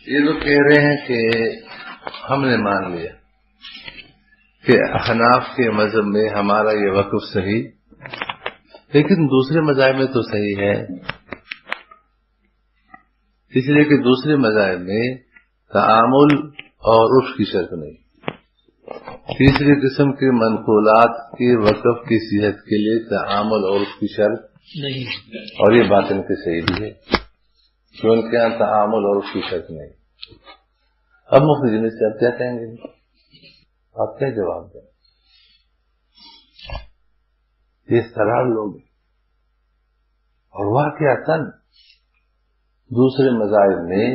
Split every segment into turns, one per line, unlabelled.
یہ لوگ کہہ رہے ہیں کہ ہم نے مان لیا کہ احناف کے مذہب میں ہمارا یہ وقف صحیح، لیکن دوسرے مذاہب میں تو صحیح ہے، اس لیے کہ دوسرے مذاہب میں تعامل اور عرف کی شرط نہیں، تیسری قسم کے منقولات کے وقف کی صحت کے لیے تعامل اور عرف کی شرط نہیں، اور یہ بات ان کی صحیح بھی ہے کہ ان کے یہاں تعامل اور عرف کی شرط نہیں۔ اب مفتی جنید صاحب کیا کہیں گے؟ آپ کیا جواب دیں؟ یہ سرار لوگ ہیں، اور واقعتاً دوسرے مذاہب میں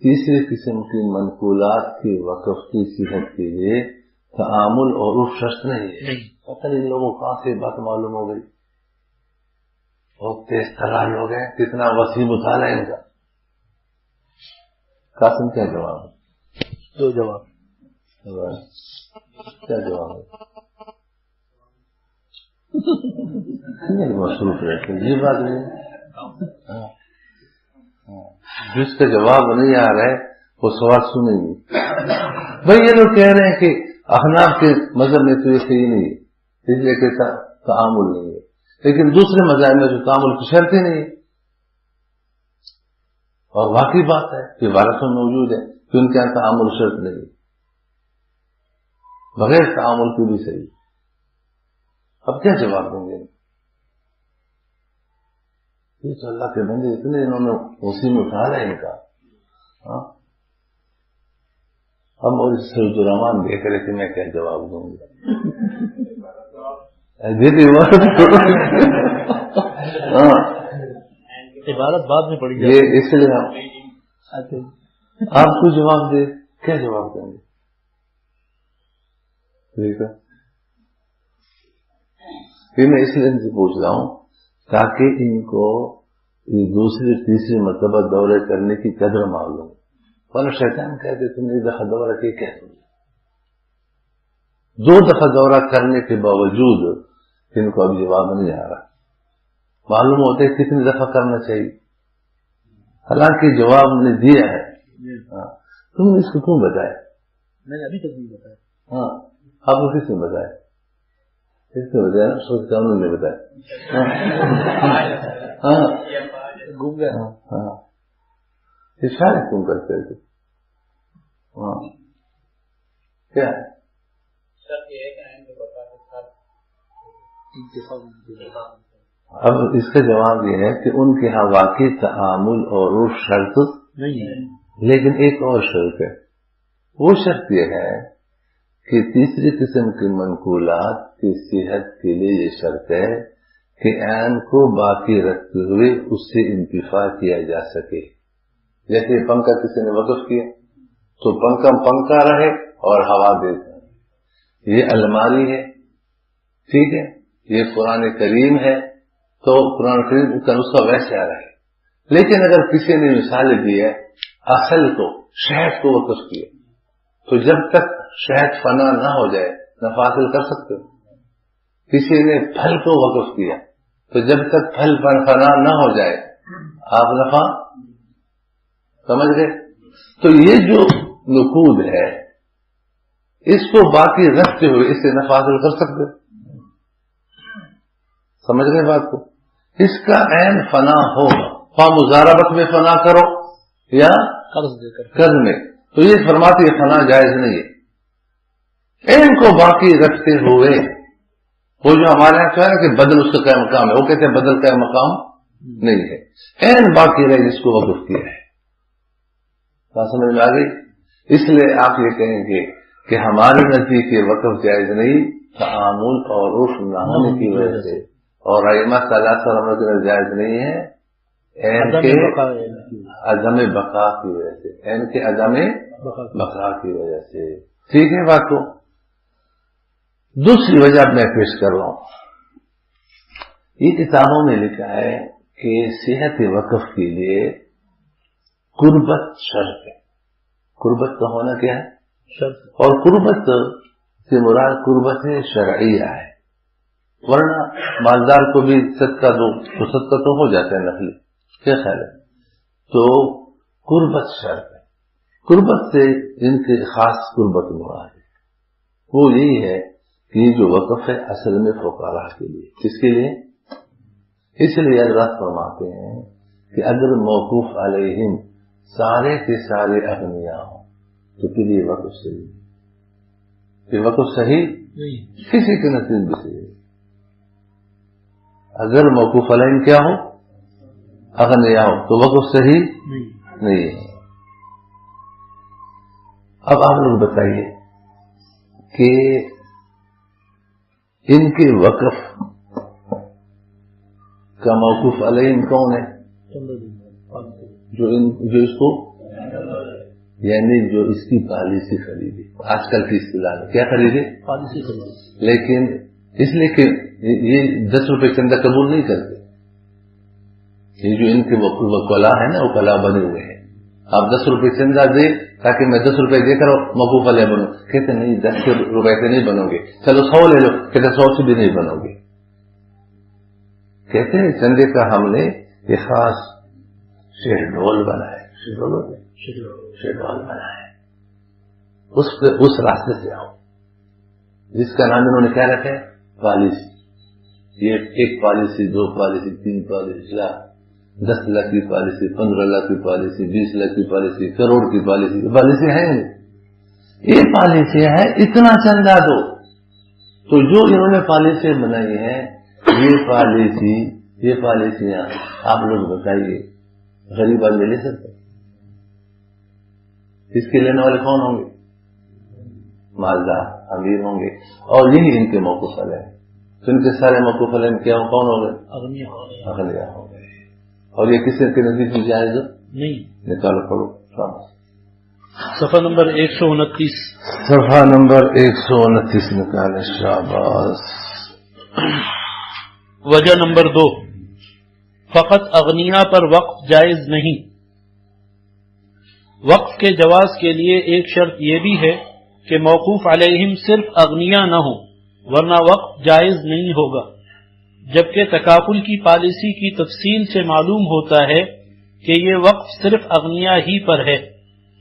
تیسری قسم کی منقولات کے وقف کی صحت کے لیے تعامل اور عرف شرط نہیں ہے۔ پتہ نہیں ان لوگوں کو کہاں سے بات معلوم ہو گئی، بہت تیز سرار لوگ ہیں، کتنا وسیع مطالعہ ان کا۔ قاسم کیا جواب ہے؟
دو جواب
کیا جواب ہے؟ مصروف رہتے یہ بات نہیں، جس کا جواب نہیں آ رہا ہے وہ سوال سنیں گے۔ بھائی یہ لوگ کہہ رہے ہیں کہ احناف کے مذہب میں تو یہ صحیح نہیں ہے، اس لیے کہ تعامل نہیں ہے، لیکن دوسرے مذاہب میں تو تعامل کی شرط ہی نہیں ہے، اور واقعی بات ہے کہ وارث میں موجود ہے کہ ان کے یہاں تعامل شرط نہیں ہے، بغیر تعامل کی بھی صحیح۔ اب کیا جواب دیں گے؟ یہ تو اللہ کے بندے اتنے انہوں نے اسی میں اٹھا رہا ہے ان کا۔ اب مجھے سعید الرحمان دیکھ رہے کہ میں کیا جواب دوں گا،
عبارت بعد میں پڑھی
یہ اس لیے آپ کو جواب دے، کیا جواب دیں گے؟ ٹھیک ہے، پھر میں اس لیے ان سے پوچھ رہا ہوں تاکہ ان کو دوسری تیسری مرتبہ دورے کرنے کی قدر معلوم، ورنہ شیطان کہتے تم نے ایک دفعہ دورہ کی کیسے، دو دفعہ دورہ کرنے کے باوجود ان کو اب جواب نہیں آ رہا، معلوم ہوتا ہے کتنی دفعہ کرنا چاہیے، حالانکہ جواب نے دیا ہے۔ تم نے اس کو کیوں بتایا؟
میں نے ابھی تک نہیں بتایا۔
ہاں آپ نے کس نے بتایا؟ کس نے بتایا؟ سوچتا انہوں نے بتایا۔ ہاں
گم گیا۔
ہاں اشارے کیوں کرتے تھے؟ ہاں کیا اب اس کا جواب یہ ہے کہ ان کے ہاں واقعی تعامل اور عرف شرط
نہیں ہے،
لیکن ایک اور شرط ہے، وہ شرط یہ ہے کہ تیسری قسم کی منقولات کی صحت کے لیے یہ شرط ہے کہ عین کو باقی رکھتے ہوئے اس سے انتفاع کیا جا سکے۔ جیسے پنکھا کسی نے وقف کیا تو پنکھا رہے اور ہوا دیتا، یہ الماری ہے، ٹھیک ہے، یہ قرآن کریم ہے تو قرآن کریم کا نسخہ ویسے آ رہا ہے، لیکن اگر کسی نے مثال دی ہے اصل کو شہد کو وقف کیا تو جب تک شہد فنا نہ ہو جائے نفع حاصل کر سکتے ہو، کسی نے پھل کو وقف کیا تو جب تک پھل فنا نہ ہو جائے آپ نفع سمجھ گئے۔ تو یہ جو نقود ہے اس کو باقی رکھتے ہوئے اس سے نفع حاصل کر سکتے ہو، سمجھ گئے بات کو۔ اس کا عین فنا ہوگا، خواہ مضاربت میں فنا کرو یا قرض میں، تو یہ فرماتے یہ فنا جائز نہیں ہے، عین کو باقی رکھتے ہوئے۔ وہ جو ہمارے یہاں کہا ہے کہ بدل اس کا کیا مقام ہے، وہ کہتے ہیں بدل کا مقام نہیں ہے، عین باقی رہے جس کو وقف کیا ہے۔ سمجھ میں آ گئی؟ اس لیے آپ یہ کہیں گے کہ ہمارے نزدیک یہ وقف جائز نہیں، تعامل اور عرف نہ ہونے کی وجہ سے، اور ائمہ ثلاثہ رحمۃ اللہ جائز نہیں ہے عین کے عدم بقا کی وجہ سے، عین کے عدم بقا کی وجہ سے۔ ٹھیک ہے بات کو۔ دوسری وجہ میں پیش کر رہا ہوں، یہ کتابوں میں لکھا ہے کہ صحت وقف کے لیے قربت شرط ہے۔ قربت کا ہونا کیا ہے؟ شرط۔ اور قربت سے مراد قربت شرعیہ ہے، ورنہ مالدار کو بھی صدقہ دو تو صدقہ تو ہو جاتا ہے نفلی، کیا خیال ہے؟ تو قربت شرط ہے، قربت سے ان کے خاص قربت مراد ہے، وہ یہی ہے کہ یہ جو وقف ہے اصل میں فقراء کے لیے، کس کے لیے؟ اس لیے حضرات فرماتے ہیں کہ اگر موقوف علیہم سارے کے سارے اغنیاء ہوں تو پھر یہ وقف صحیح ہے، یہ وقف صحیح کسی کے نصیب بھی صحیح ہے۔ اگر موقوف علیہم کیا ہو؟ اغنیاء ہو تو وقف صحیح نہیں ہے۔ اب آپ لوگ بتائیے کہ ان کے وقف کا موقوف علیہم کون ہے؟ جو اس کو یعنی جو اس کی پالیسی خریدے، آج کل کی اصطلاح میں کیا خریدے؟
پالیسی خریدے،
لیکن اس لیے کہ یہ 10 روپے چندہ قبول نہیں کرتے، یہ جو ان کے وکلا ہے نا، وکلا بنے ہوئے ہیں، آپ 10 روپے چندہ دے تاکہ میں 10 روپے دے کر موقوف علیہ بنوں، کہتے نہیں 10 روپے سے نہیں بنو گے، چلو 100 لے لو، کہتے 100 سے بھی نہیں بنو گے۔ کہتے ہیں چندے کا ہم نے یہ خاص شہڈول بنائے، شہڈول بنائے، اس راستے سے آؤ جس کا نام انہوں نے کیا رکھا ہے؟ پالیسی۔ یہ 1 پالیسی، 2 پالیسی، 3 پالیسی، 10 لاکھ کی پالیسی، 15 لاکھ کی پالیسی، 20 لاکھ کی پالیسی، کروڑ کی پالیسی، یہ پالیسی ہے نہیں، یہ پالیسی ہے اتنا چندہ دو۔ تو جو انہوں نے پالیسی بنائی ہے یہ پالیسیاں آپ لوگ بتائیے غریب آدمی لے سکتے؟ اس کے لینے والے کون ہوں گے؟ مالدار امیر ہوں گے، اور یہی ان کے موقوف علیہ ہیں۔ تو ان کے سارے موقوف علیہ کیا کون ہوں گے؟ اغنیاء ہوں گے، اور یہ کسی کے نزدیک کی جائز نہیں۔ نکالو پڑھو
صفحہ نمبر 129،
صفحہ نمبر 129 نکالے، شاباش۔
وجہ نمبر 2، فقط اغنیاء پر وقف جائز نہیں۔ وقف کے جواز کے لیے ایک شرط یہ بھی ہے کہ موقوف علیہم صرف اغنیاء نہ ہوں، ورنہ وقف جائز نہیں ہوگا، جبکہ تکافل کی پالیسی کی تفصیل سے معلوم ہوتا ہے کہ یہ وقف صرف اغنیاء ہی پر ہے،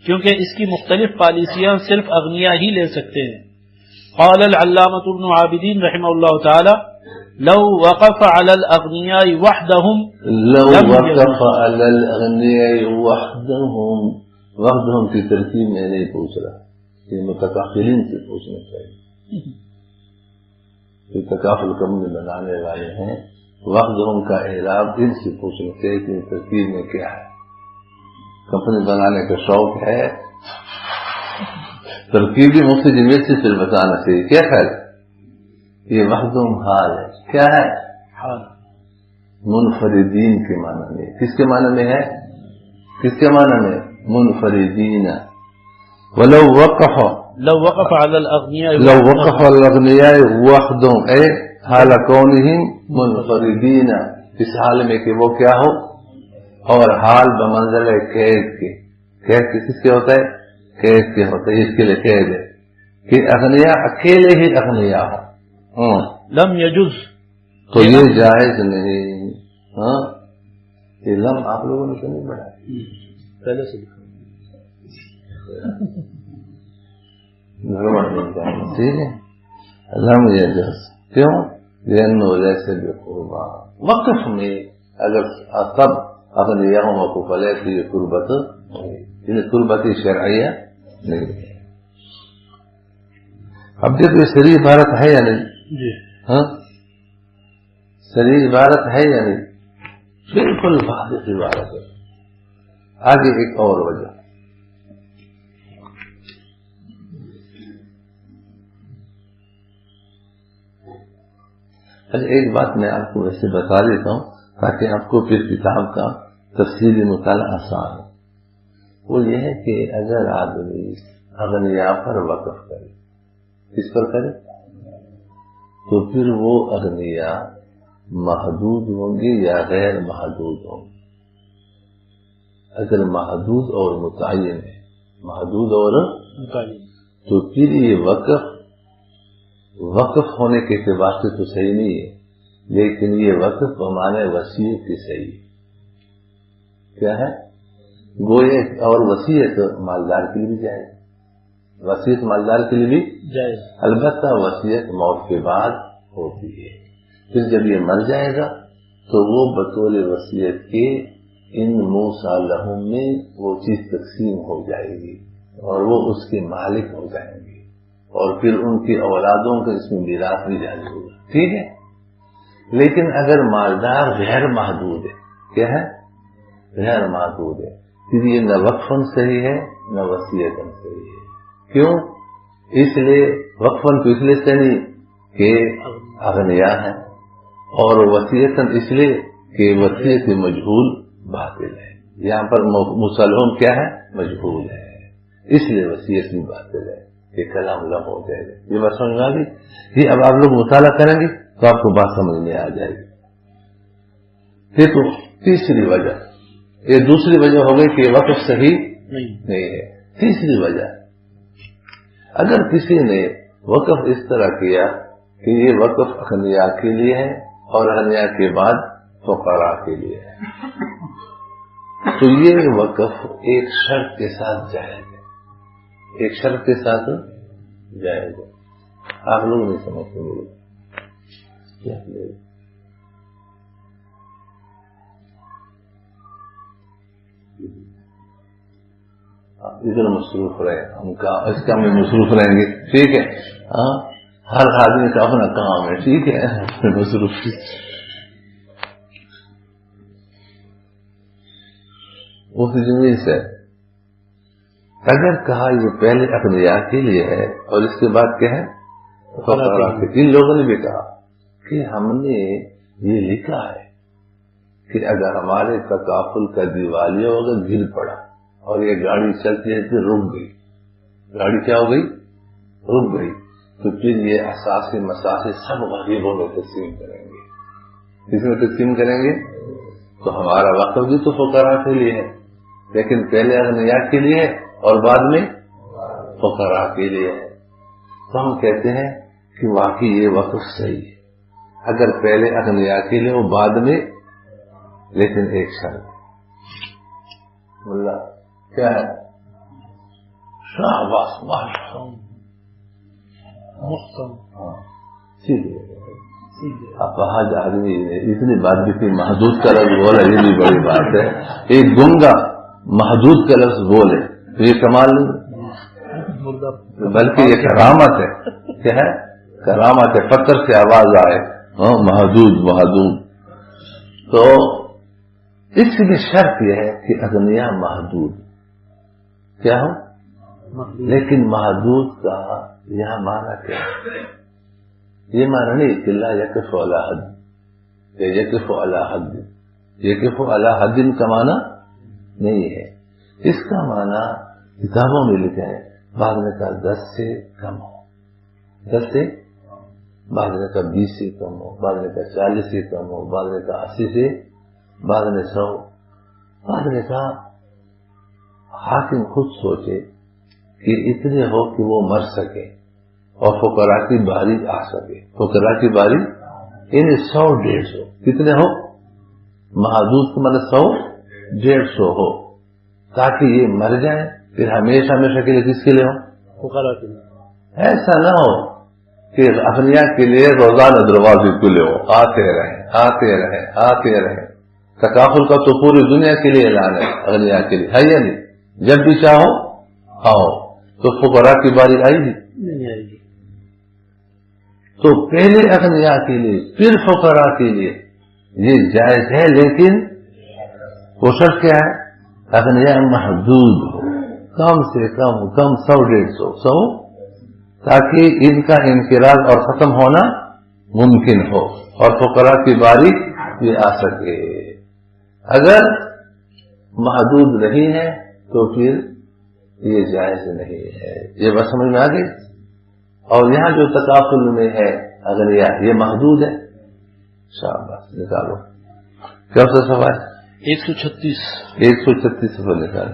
کیونکہ اس کی مختلف پالیسیاں صرف اغنیاء ہی لے سکتے ہیں۔ قال العلامۃ ابن عابدین رحمہ اللہ تعالی، لو وقف علی الاغنیاء وحدهم
وحدهم کی ترکیب میں نہیں پوچھ رہا، یہ متکافلین سے پوچھنا چاہیے، جو تکافل کمپنی بنانے والے ہیں، وحدهم کا اعراب ان سے پوچھنا چاہیے کہ ترکیب میں کیا ہے۔ کمپنی بنانے کا شوق ہے، ترکیبی مفتی جمعیت سے پھر بتانا چاہیے، کیا خیال؟ یہ وحدهم حال ہے، کیا ہے؟
حال،
منفردین کے معنی میں۔ کس کے معنی میں ہے؟ کس کے معنی میں؟ منفردین۔ ولو وقف
علی الاغنیاء
وحدهم اے حال کونہم منفردین، اس حال میں کہ وہ کیا ہو، اور حال بمنزل قید کے، قید کس کے ہوتا ہے؟ قید کے ہوتا ہے، اس کے لیے قید ہے کہ اغنیاء اکیلے ہی اغنیاء ہو،
لم یجوز،
تو یہ جائز نہیں۔ ہاں یہ لم آپ لوگوں نے تو نہیں بڑھا،
پہلے سے لکھا
ٹھیک ہے، لم یجوز کیوں؟ لأنه ليس بقربا۔ وقف میں اگر سب اغنیاء موقوف علیہ تو یہ قربت شرعیہ نہیں ہے۔ اب دیکھو یہ صریح عبارت ہے یا نہیں؟
جی
ہاں صریح عبارت ہے یا نہیں؟ بالکل واضح عبارت ہے۔ آگے ایک اور وجہ، ایک بات میں آپ کو ویسے بتا دیتا ہوں تاکہ آپ کو پھر کتاب کا تفصیلی مطالعہ آسان ہو۔ وہ یہ ہے کہ اگر آدمی اغنیاء پر وقف کرے، کس پر کرے؟ تو پھر وہ اغنیاء محدود ہوں گے یا غیر محدود ہوں گے؟ اگر محدود اور متعین ہے، محدود اور
متعین،
تو پھر یہ وقف ہونے کے اعتبار سے تو صحیح نہیں ہے، لیکن یہ وقف بمانے وسیع کی صحیح ہے۔ کیا ہے؟ گویا اور وصیت مالدار کے لیے بھی جائز، وصیت مالدار کے لیے بھی
جائز،
البتہ وصیت موت کے بعد ہوتی ہے، پھر جب یہ مر جائے گا تو وہ بطور وصیت کے ان موسیٰ لہم میں وہ چیز تقسیم ہو جائے گی اور وہ اس کے مالک ہو جائیں گے، اور پھر ان کی اولادوں کا اس میں میراث بھی جاری ہوگا، ٹھیک ہے۔ لیکن اگر مالدار غیر محدود ہے، کیا ہے؟ غیر محدود ہے، پھر یہ نہ وقفاً صحیح ہے نہ وصیتاً صحیح ہے۔ کیوں؟ اس لیے وقفاً تو اس لیے صحیح کہ اغنیاء ہیں، اور وصیتاً اس لیے کہ وصیت مجہول باطل ہے، یہاں پر مسلم کیا ہے؟ مجہول ہے، اس لیے وصیت بھی باطل ہے، یہ کلام لغو ہو جائے گا۔ یہ بات سمجھ میں آ گئی؟ یہ اب آپ لوگ مطالعہ کریں گے تو آپ کو بات سمجھ میں آ جائے گی۔ دیکھو تیسری وجہ، یہ دوسری وجہ ہو گئی کہ وقف صحیح نہیں ہے۔ تیسری وجہ، اگر کسی نے وقف اس طرح کیا کہ یہ وقف اغنیاء کے لیے ہے اور اغنیاء کے بعد فقراء کے لیے ہے، تو یہ وقف ایک شرط کے ساتھ جائز ہے، ایک شرط کے ساتھ جائز ہے۔ آپ لوگ نہیں سمجھتے میرے کیا ادھر مصروف رہے، ہم اس کام میں مصروف رہیں گے، ٹھیک ہے؟ ہاں، ہر آدمی کا اپنا کام ہے، ٹھیک ہے؟ مصروف اس زمین سے اگر کہا یہ پہلے اغنیاء کے لیے ہے اور اس کے بعد کیا ہے؟ فقراء کے۔ ان لوگوں نے بھی کہا کہ ہم نے یہ لکھا ہے کہ اگر ہمارے تکافل کا دیوالیہ ہوگا گر پڑا اور یہ گاڑی چلتی ہے رک گئی، گاڑی کیا ہو گئی؟ رک گئی، تو پھر یہ اساس مساس سب غریبوں میں تقسیم کریں گے۔ کس میں تقسیم کریں گے؟ تو ہمارا وقف بھی تو فقراء کے لیے ہے، لیکن پہلے اغنیاء کے لیے اور بعد میں فقراء کے لیے ہے۔ تو ہم کہتے ہیں کہ واقعی یہ وقف صحیح ہے اگر پہلے اغنیاء کے لیے ہو بعد میں، لیکن ایک شرط ملا کیا ہے؟ شاباش محترم، ہاں اب آدمی اتنی بات بھی تھی، محدود کا لفظ بولا، یہ بھی بڑی بات ہے۔ ایک گنگا محدود کا لفظ بولے تو یہ کمال نہیں، بلکہ یہ کرامت ہے۔ کیا ہے؟ کرامت ہے، پتھر سے آواز آئے محدود محدود۔ تو اس کی شرط یہ ہے کہ اغنیاء محدود کیا ہو، لیکن محدود کا یہاں معنی کیا ہے؟ یہ معنی نہیں کہ لا یقف علی حد، یقف علی حد، یقف علی حد کا معنی نہیں ہے۔ اس کا معنی کتابوں میں لکھا ہے، بعض نے کہا 10 سے کم ہو، 10 سے، بعض نے کہا 20 سے کم ہو، بعض نے کہا 40 سے کم ہو، بعض نے کہا 80 سے، بعض نے 100، بعض نے کہا حاکم خود سوچے کہ اتنے ہو کہ وہ مر سکے اور فقراء کی باری آ سکے، فقراء کی باری انہیں 100 150 کتنے ہو؟ محدود کو مطلب 100 150 ہو، تاکہ یہ مر جائیں پھر ہمیشہ ہمیشہ کے لیے کس کے لیے ہو؟ فقراء کے لیے۔ ایسا نہ ہو کہ اغنیاء کے لیے روزانہ دروازے کھلے ہو، آتے رہیں آتے رہیں آتے رہیں۔ تکافل کا تو پوری دنیا کے لیے اعلان ہے، اغنیاء کے لیے ہے یا نہیں؟ جب بھی چاہو آؤ، تو فقراء کی باری آئی گی نہیں آئے گی؟ تو پہلے اغنیاء کے لیے پھر فقراء کے لیے یہ جائز ہے، لیکن وہ شرط کیا ہے؟ اغنیاء محدود ہو، کم سے کم 100 150 تاکہ ان کا انقراض اور ختم ہونا ممکن ہو اور فقراء کی باری بھی آ سکے۔ اگر محدود نہیں ہے تو پھر یہ جائز نہیں ہے۔ یہ بات سمجھ میں آ گئی؟ اور یہاں جو تکافل میں ہے اغنیاء یہ محدود ہے۔ شاباش، نکالو کیا سا سوال؟ 136 سفر نکال۔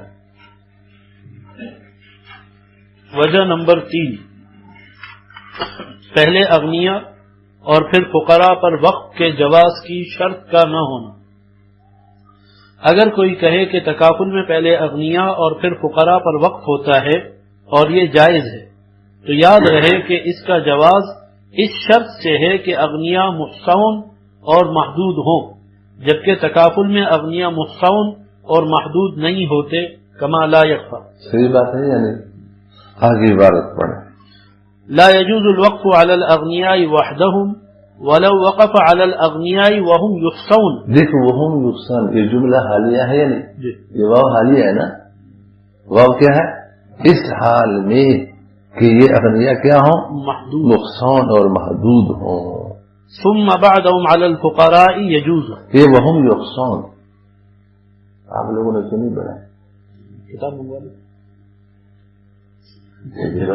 وجہ نمبر 3، پہلے اغنیاء اور پھر فقراء پر وقف کے جواز کی شرط کا نہ ہونا۔ اگر کوئی کہے کہ تکافل میں پہلے اغنیاء اور پھر فقراء پر وقف ہوتا ہے اور یہ جائز ہے، تو یاد رہے کہ اس کا جواز اس شرط سے ہے کہ اغنیاء محصون اور محدود ہوں، جبکہ تکافل میں اغنیاء محصون اور محدود نہیں ہوتے، کما لا یخفا۔
صحیح بات ہے یعنی آگے عبارت پڑھیں۔
لا يجوز الوقف على الاغنیاء وحدهم ولو وقف على الاغنیاء وهم یحصون۔
دیکھو وہم یحصون، یہ جملہ حالیہ ہے یا نہیں؟
جی
یہ واو حالیہ ہے نا؟ واو کیا ہے؟ اس حال میں کہ یہ اغنیاء کیا ہوں؟
محدود۔
محصون اور محدود ہوں۔
ثم بعدهم على الفقراء يجوز۔
یہ وہم یحصون آپ لوگوں نے کیوں نہیں پڑھا؟
کتاب منگوا لیں۔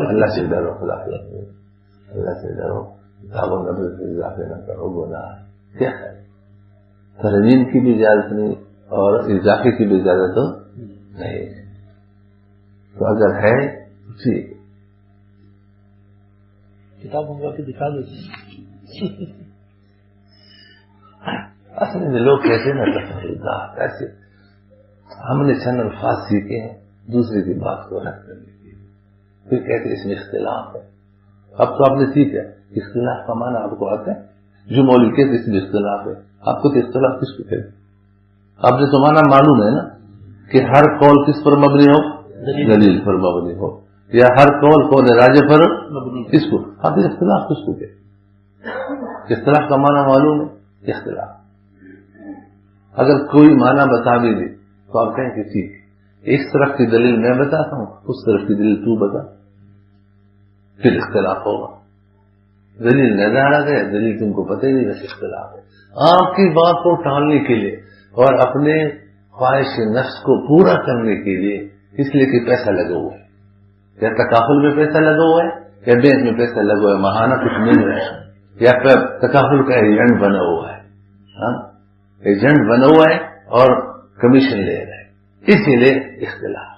اللہ سے ڈرو، اللہ سے ڈرو، کتابوں کا بھی اضافے نہ کرو، گناہ ہے۔ کیا ہے؟ ترمیم کی بھی اجازت نہیں اور اضافے کی بھی اجازت تو نہیں ہے، تو اگر ہے ٹھیک،
کتاب منگوا کے دکھا دیتے۔
اصل میں لوگ کہتے ہیں نا تفریحات ایسے، ہم نے چند الفاظ سیکھے ہیں دوسرے کی بات کو رد کرنے کے لیے، پھر کہتے اس میں اختلاف ہے۔ اب تو آپ نے سیکھا اختلاف کا معنی آپ کو آتا ہے، جو مولوی کہتے اس میں اختلاف ہے، آپ کو تو اختلاف کس کو کہتے؟ آپ نے تو معنی معلوم ہے نا کہ ہر قول کس پر مبنی ہو؟ دلیل پر مبنی ہو، یا ہر قول راجح پر کس کو؟ آپ اختلاف کس کو کہتے؟ اختلاف کا معنی معلوم ہے، اختلاف اگر کوئی معنی بتا بھی دے تو آپ کہیں کہ ٹھیک ہے، اس طرف کی دلیل میں بتاتا ہوں، اس طرف کی دلیل تو بتا، پھر اختلاف ہوگا۔ دلیل نظر آ گیا، دلیل تم کو پتہ ہی نہیں، بس اختلاف ہے۔ آپ کی بات کو ٹالنے کے لیے اور اپنے خواہش نفس کو پورا کرنے کے لیے، اس لیے کہ پیسہ لگا ہوا ہے، یا تکافل میں پیسہ لگا ہوا ہے، یا بینک میں پیسہ لگا ہوا ہے، ماہانہ کچھ مل رہا ہے، یا پھر تکافل کا ایجنٹ بنا ہوا ہے، ایجنٹ بنا ہوا ہے اور کمیشن لے رہا ہے، اسی لیے اختلاف۔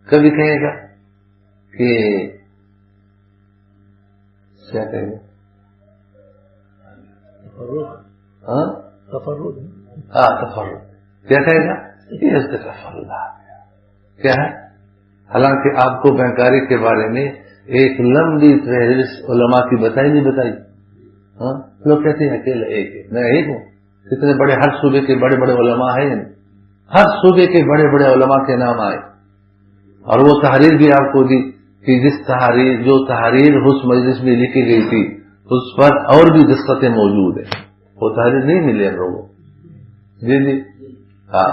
کبھی کہے گا کہ کیا کہیں گے؟ تفرد، کیا کہے گا؟ یہ تفرد کیا ہے؟ حالانکہ آپ کو بینکاری کے بارے میں ایک لمبی فہرست علماء کی بتائی نہیں بتائی؟ لوگ کہتے ہیں اکیلا ایک ہے، میں ایک ہوں، کتنے بڑے، ہر صوبے کے بڑے بڑے علماء ہیں، ہر صوبے کے بڑے بڑے علماء کے نام آئے، اور وہ تحریر بھی آپ کو دی کہ جو تحریر اس مجلس میں لکھی گئی تھی اس پر اور بھی دستخطیں موجود ہیں، وہ تحریر نہیں ملے ان لوگوں۔ جی جی ہاں،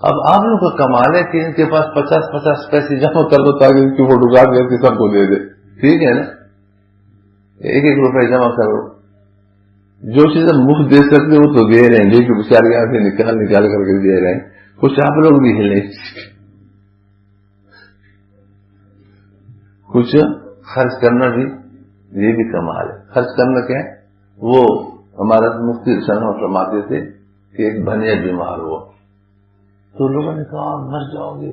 اب آپ لوگوں کا کمال ہے کہ ان کے پاس 50 پیسے جمع کر دو تاکہ ان کی فوٹوگراف سب کو دے دے، ٹھیک ہے نا؟ 1 روپے جمع کرو، جو چیزیں مفت دے سکتے وہ تو دے رہے ہیں، جو کہ بیچارے یہاں سے نکال کر کے دے رہے ہیں، کچھ آپ لوگ بھی ہلیں، کچھ خرچ کرنا بھی، یہ بھی کمال ہے۔ خرچ کرنا کیا ہے؟ وہ ہمارا مفتی شرح فرماتے تھے کہ ایک بھنیا بیمار ہوا تو لوگوں نے کہا مر جاؤ گے،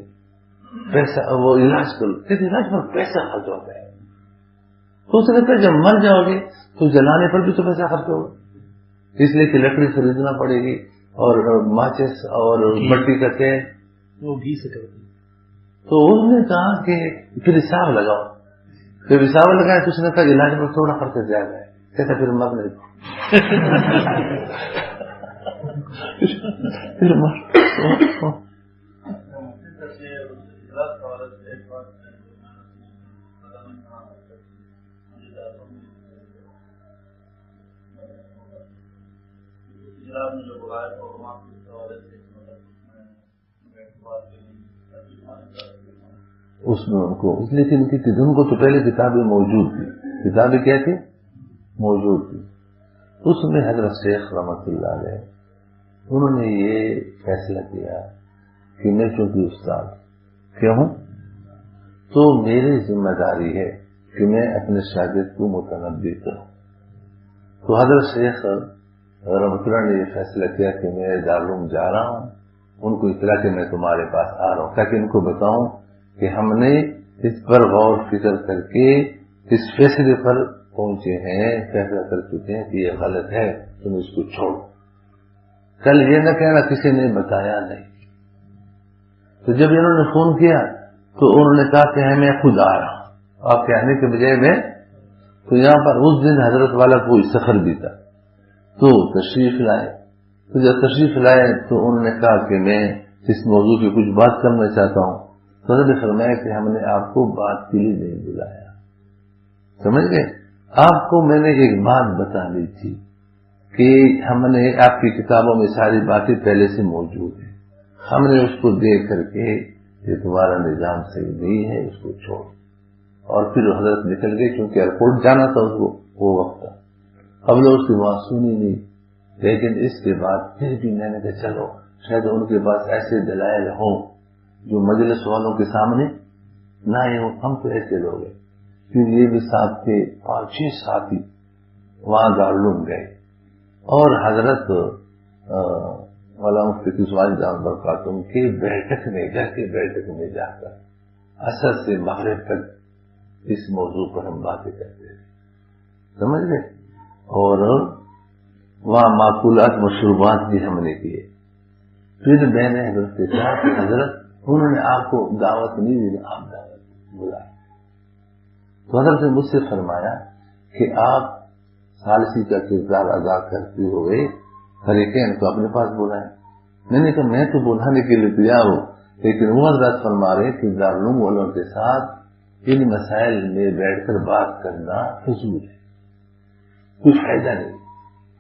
پیسہ وہ علاج کرو، کسی علاج پر پیسہ خرچ ہوتا ہے، تو اس نے کہا جب مر جاؤ گے تو جلانے پر بھی تو پیسہ خرچ ہوگا، اس لیے کہ لکڑی خریدنا پڑے گی اور ماچس اور مٹی کا تیل
وہ گھی سے کرتے۔
تو اس نے کہا کہ پھر حساب لگاؤ، پھر حساب لگایا تو اس نے کہا علاج میں تھوڑا خرچ زیادہ ہے، کہتا پھر مر نہیں پھر اس میں ان کو اس لیے کہ ان کو تو پہلے کتابیں موجود تھی، کتابیں کیا تھی؟ موجود تھی۔ اس میں حضرت شیخ رحمت اللہ علیہ انہوں نے یہ فیصلہ کیا کہ میں چونکہ استاد کیا ہوں تو میری ذمہ داری ہے کہ میں اپنے شاگرد کو متنبی کروں، تو حضرت شیخ رحمت اللہ نے یہ فیصلہ کیا کہ میں دارالعلوم جا رہا ہوں، ان کو اطلاع کہ میں تمہارے پاس آ رہا ہوں تاکہ ان کو بتاؤں کہ ہم نے اس پر غور فکر کر کے اس فیصلے پر پہنچے ہیں، فیصلہ کر چکے ہیں کہ یہ غلط ہے، تم اس کو چھوڑو، کل یہ نہ کہنا کسی نے بتایا نہیں. تو جب انہوں نے فون کیا تو انہوں نے کہا کہ میں خود آ رہا ہوں. آپ کہنے کے بجائے میں تو یہاں پر اس دن حضرت والا کوئی سفر بھی تھا تو تشریف لائے. تو جب تشریف لائے تو انہوں نے کہا کہ میں اس موضوع کی کچھ بات کرنا چاہتا ہوں. تو حضرت نے فرمایا کہ ہم نے آپ کو بات کے لیے نہیں بلایا. سمجھ گئے؟ آپ کو میں نے ایک بات بتانی تھی کہ ہم نے آپ کی کتابوں میں ساری باتیں پہلے سے موجود ہیں. ہم نے اس کو دیکھ کر کے یہ تمہارا نظام صحیح نہیں ہے، اس کو چھوڑ. اور پھر حضرت نکل گئے کیونکہ ایئرپورٹ جانا تھا اس کو وہ وقت تھا. اب لوگ اس کی بات سنی نہیں. لیکن اس کے بعد پھر بھی میں نے کہا چلو شاید ان کے پاس ایسے دلائل ہوں جو مجلس والوں کے سامنے نہ ہی ہوں. ہم تو ایسے لوگ ہیں. پھر یہ بھی ساتھ تھے 5-6 ساتھی وہاں دارالعلوم گئے اور حضرت مولانا مفتی قصوانی دامت برکاتہم کے بیٹھک میں گھر کے بیٹھک میں جا کر عصر سے مغرب تک اس موضوع پر ہم باتیں کرتے تھے. سمجھ گئے؟ اور وہاں معقولات مشروبات بھی ہم نے کیے. پھر میں نے حضرت سے کہا کہ حضرت انہوں نے آپ کو دعوت نہیں دی، آپ دعوت بلا. تو حضرت نے مجھ سے فرمایا کہ آپ ثالثی کا کردار ادا کرتے ہوئے فریقین کو اپنے پاس بلائیں. میں نے کہا میں تو بلانے کے لیے تیار ہوں، لیکن وہ حضرات فرما رہے کہ دارالعلوم والوں کے ساتھ ان مسائل میں بیٹھ کر بات کرنا فضول ہے، کچھ فائدہ نہیں.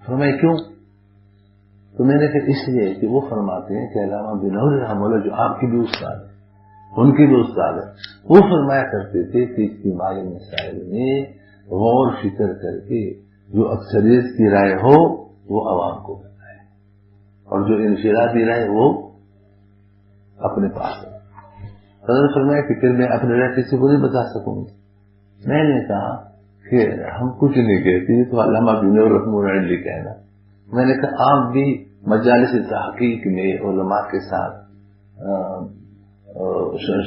فرمائے کیوں؟ تو میں نے کہا اس لیے کہ وہ فرماتے ہیں کہ علامہ بنور رحمہ اللہ جو آپ کی بھی استاد ہے، ان کی بھی استاد ہے، وہ فرمایا کرتے تھے کہ اجتماعی مسائل میں غور فکر کر کے جو اکثریت کی رائے ہو وہ عوام کو بتائے اور جو انفرادی رائے وہ اپنے پاس ہے. حضرت فرمایا کہ پھر میں اپنے رائے کسی کو نہیں بتا سکوں گی. میں نے کہا کہ ہم کچھ نہیں کہتے تو علامہ بنور رحمہ اللہ علیہ کہنا. میں نے کہا آپ بھی مجالس تحقیق میں علماء کے ساتھ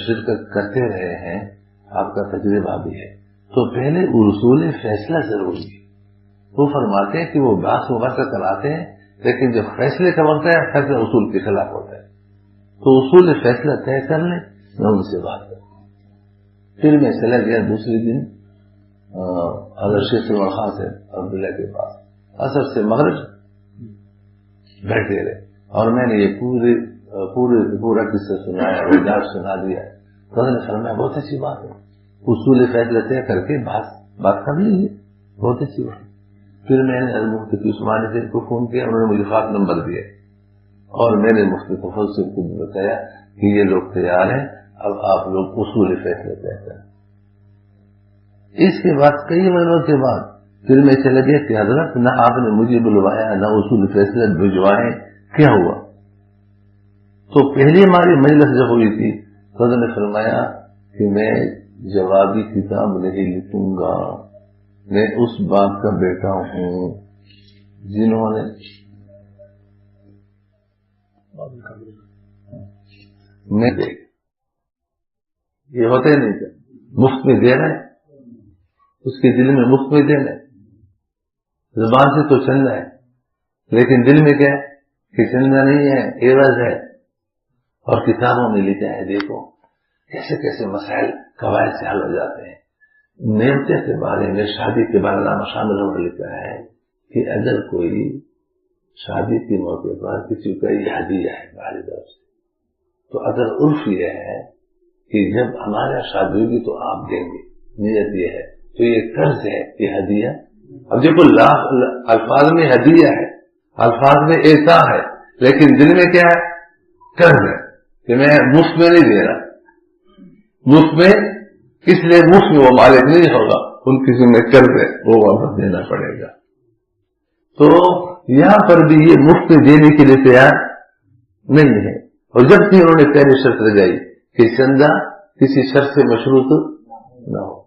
شرکت کرتے رہے ہیں، آپ کا تجربہ بھی ہے، تو پہلے اصول فیصلہ ضروری ہے. وہ فرماتے ہیں کہ وہ بحث مباحثہ کراتے ہیں لیکن جب فیصلے کا وقت ہے فیصلہ اصول کے خلاف ہوتا ہے. تو اصول فیصلہ طے کر لیں، میں ان سے بات کرتا ہوں. پھر میں چلا گیا دوسرے دن حضرت شیخ خان سے عبداللہ کے پاس. عصر سے مغرب بیٹھے رہے اور میں نے یہ پورا قصہ سنایا، وجات سنا دیا. تو نے فرمایا بہت اچھی بات ہے، اصول فیصلہ طے کر کے بات کر لیجیے، بہت اچھی بات. پھر میں نے مفتی عثمانی سے کو فون کیا، انہوں نے مجھے خاص نمبر دیا اور میں نے مفتی تفضل سے کو بتایا کہ یہ لوگ تیار ہیں، اب آپ لوگ اصول فیصلہ طے کریں. اس کے بعد کئی مہینوں کے بعد پھر میں چلا گیا کہ حضرت نہ آپ نے مجھے بلوایا نہ اصول فیصلہ بھجوائے، کیا ہوا؟ تو پہلی ہماری مجلس جب ہوئی تھی تو حضرت نے فرمایا کہ میں جوابی کتاب نہیں لکھوں گا، میں اس باپ کا بیٹا ہوں جنہوں نے یہ ہوتے نہیں تھے مفت میں دے رہے، اس کے دل میں مفت میں دینا ہے. زبان سے تو چندہ ہے لیکن دل میں کیا ہے کہ چندہ نہیں ہے، عوض ہے. اور کتابوں میں لکھا ہے دیکھو کیسے کیسے مسائل قواعد سے حل ہو جاتے ہیں. نیمتے کے بارے میں شادی کے بارے میں شامل ہونے لکھا ہے کہ اگر کوئی شادی کے موقع پر کسی کا یہ ہدیہ ہے ہماری طرف سے، تو اگر عرف یہ ہے کہ جب ہمارا شادی ہوگی تو آپ دیں گے، نیت یہ ہے، تو یہ قرض ہے، یہ ہدیہ. اب جب الفاظ میں ہدیہ ہے، الفاظ میں ایسا ہے، لیکن دل میں کیا ہے؟ قرض ہے کہ میں مفت میں نہیں دے رہا. مفت میں اس لیے مفت میں وہ مالک نہیں ہوگا، ان کی ذمہ قرض ہے، وہ واپس دینا پڑے گا. تو یہاں پر بھی یہ مفت میں دینے کے لیے تیار نہیں ہے. اور جب کہ انہوں نے پہلے شرط لگائی کہ چندہ کسی شرط سے مشروط نہ ہو.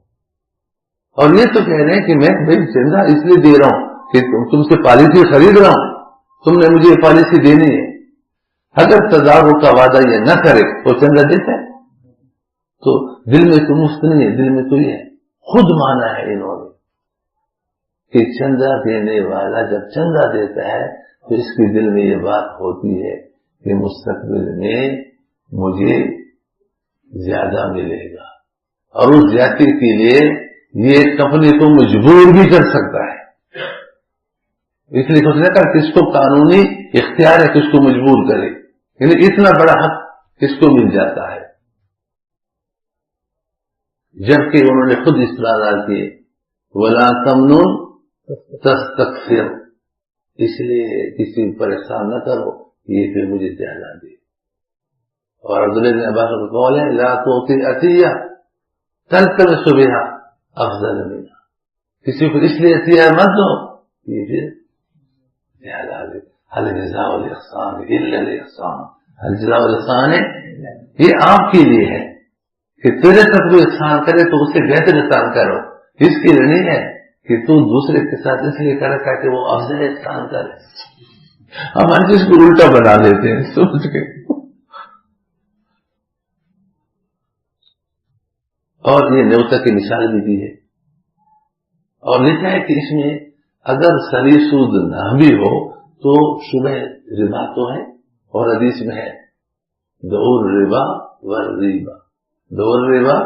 اور یہ تو کہہ رہے ہیں کہ میں بھائی چندہ اس لیے دے رہا ہوں کہ تم سے پالیسی خرید رہا ہوں، تم نے مجھے یہ پالیسی دینی ہے. اگر تدارک کا وعدہ یہ نہ کرے تو چندہ دیتا ہے. تو دل میں تو مفت نہیں ہے، دل میں تو یہ ہے. خود مانا ہے انہوں نے کہ چندہ دینے والا جب چندہ دیتا ہے تو اس کے دل میں یہ بات ہوتی ہے کہ مستقبل میں مجھے زیادہ ملے گا، اور اس زیادتی کے لیے یہ اپنے کو مجبور بھی کر سکتا ہے. اس لیے کچھ نہ کر کس کو قانونی اختیار ہے کس کو مجبور کرے، یعنی اتنا بڑا حق کس کو مل جاتا ہے، جبکہ انہوں نے خود اصرار کیے وَلَا تَمْنُن تَسْتَكْثِرْ، اس لیے کسی پر احسان نہ کرو یہ پھر مجھے زیادہ دے. اور عبداللہ بن عباس کا قول ہے لا تُعْطِ عطیہ تلتمس بها افضل منها، کسی کو اس لیے عطیہ مت دو یہ پھر زیادہ دے. هل جزاء الاحسان الا الاحسان، هل جزاء الاحسان یہ آپ کے لیے ہے کہ تیرے تک کوئی احسان کرے تو اس سے بہتر احسان کرو، اس کے لیے نہیں ہے کہ تو دوسرے کے ساتھ اس لیے کرے تاکہ وہ افضل احسان کرے. ہم ہر چیز کو الٹا بنا دیتے ہیں سوچ کے. اور یہ نیوتا کی مثال بھی دی ہے، اور لکھا ہے کہ اس میں اگر سری سود نہ بھی ہو تو شبہ ربا تو ہے، اور حدیث میں ہے دور ربا والریبا، دور ربا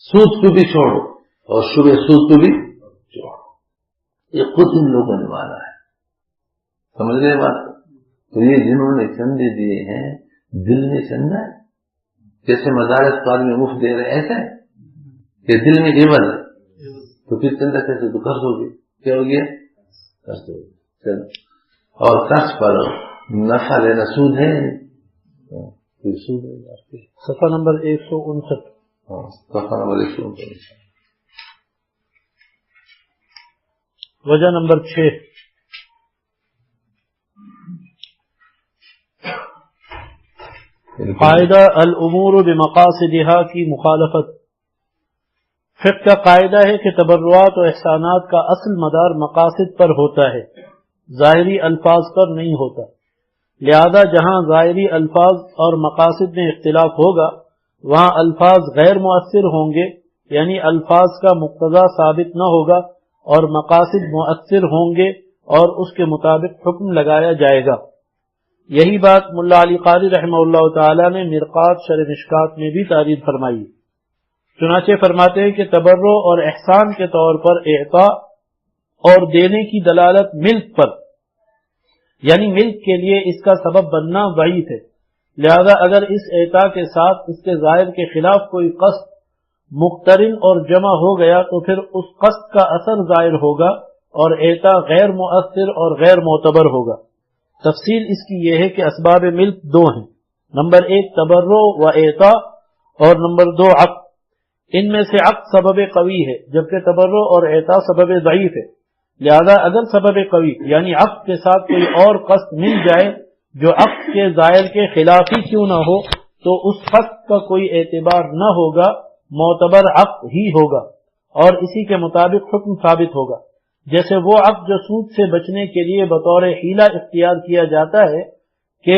سود کو بھی چھوڑو اور شبہ سود کو بھی چھوڑو. یہ خود ان لوگوں نے مانا ہے، سمجھ گئے بات. تو یہ جنہوں نے چندے دیے ہیں دل میں چندہ ہے، جیسے مدارس کو آدمی مفت دے رہے ایسا ہے کہ دل میں عوض ہے، تو پھر چندہ کیسے تو قرض ہوگی، کیا ہو گیا قرض ہوگی. چلو، اور قرض پر نفع لینا سود ہے، پھر سود ہے.
صفحہ نمبر 159.
صفحہ نمبر 159.
وجہ نمبر 6، قاعدہ الامور بمقاصدها کی مخالفت. فقہ کا قاعدہ ہے کہ تبرعات و احسانات کا اصل مدار مقاصد پر ہوتا ہے، ظاہری الفاظ پر نہیں ہوتا. لہذا جہاں ظاہری الفاظ اور مقاصد میں اختلاف ہوگا وہاں الفاظ غیر مؤثر ہوں گے، یعنی الفاظ کا مقتضا ثابت نہ ہوگا، اور مقاصد مؤثر ہوں گے اور اس کے مطابق حکم لگایا جائے گا. یہی بات ملا علی قاری رحمہ اللہ تعالی نے مرقات شرح مشکات میں بھی تعریف فرمائی. چنانچہ فرماتے ہیں کہ تبرع اور احسان کے طور پر اعطاء اور دینے کی دلالت ملک پر، یعنی ملک کے لیے اس کا سبب بننا ضعیف ہے. لہذا اگر اس اعطاء کے ساتھ اس کے ظاہر کے خلاف کوئی قصد مقترن اور جمع ہو گیا تو پھر اس قصد کا اثر ظاہر ہوگا اور اعطاء غیر مؤثر اور غیر معتبر ہوگا. تفصیل اس کی یہ ہے کہ اسباب ملک دو ہیں، نمبر 1 تبرع و اعطاء، اور نمبر 2 عقد. ان میں سے عقد سبب قوی ہے جبکہ تبرع اور اعطاء سبب ضعیف ہے. لہذا اگر سبب قوی یعنی عقد کے ساتھ کوئی اور قصد مل جائے جو عقد کے ظاہر کے خلاف ہی کیوں نہ ہو تو اس قصد کا کوئی اعتبار نہ ہوگا، معتبر عقد ہی ہوگا اور اسی کے مطابق حکم ثابت ہوگا. جیسے وہ عقد جو سود سے بچنے کے لیے بطور حیلہ اختیار کیا جاتا ہے کہ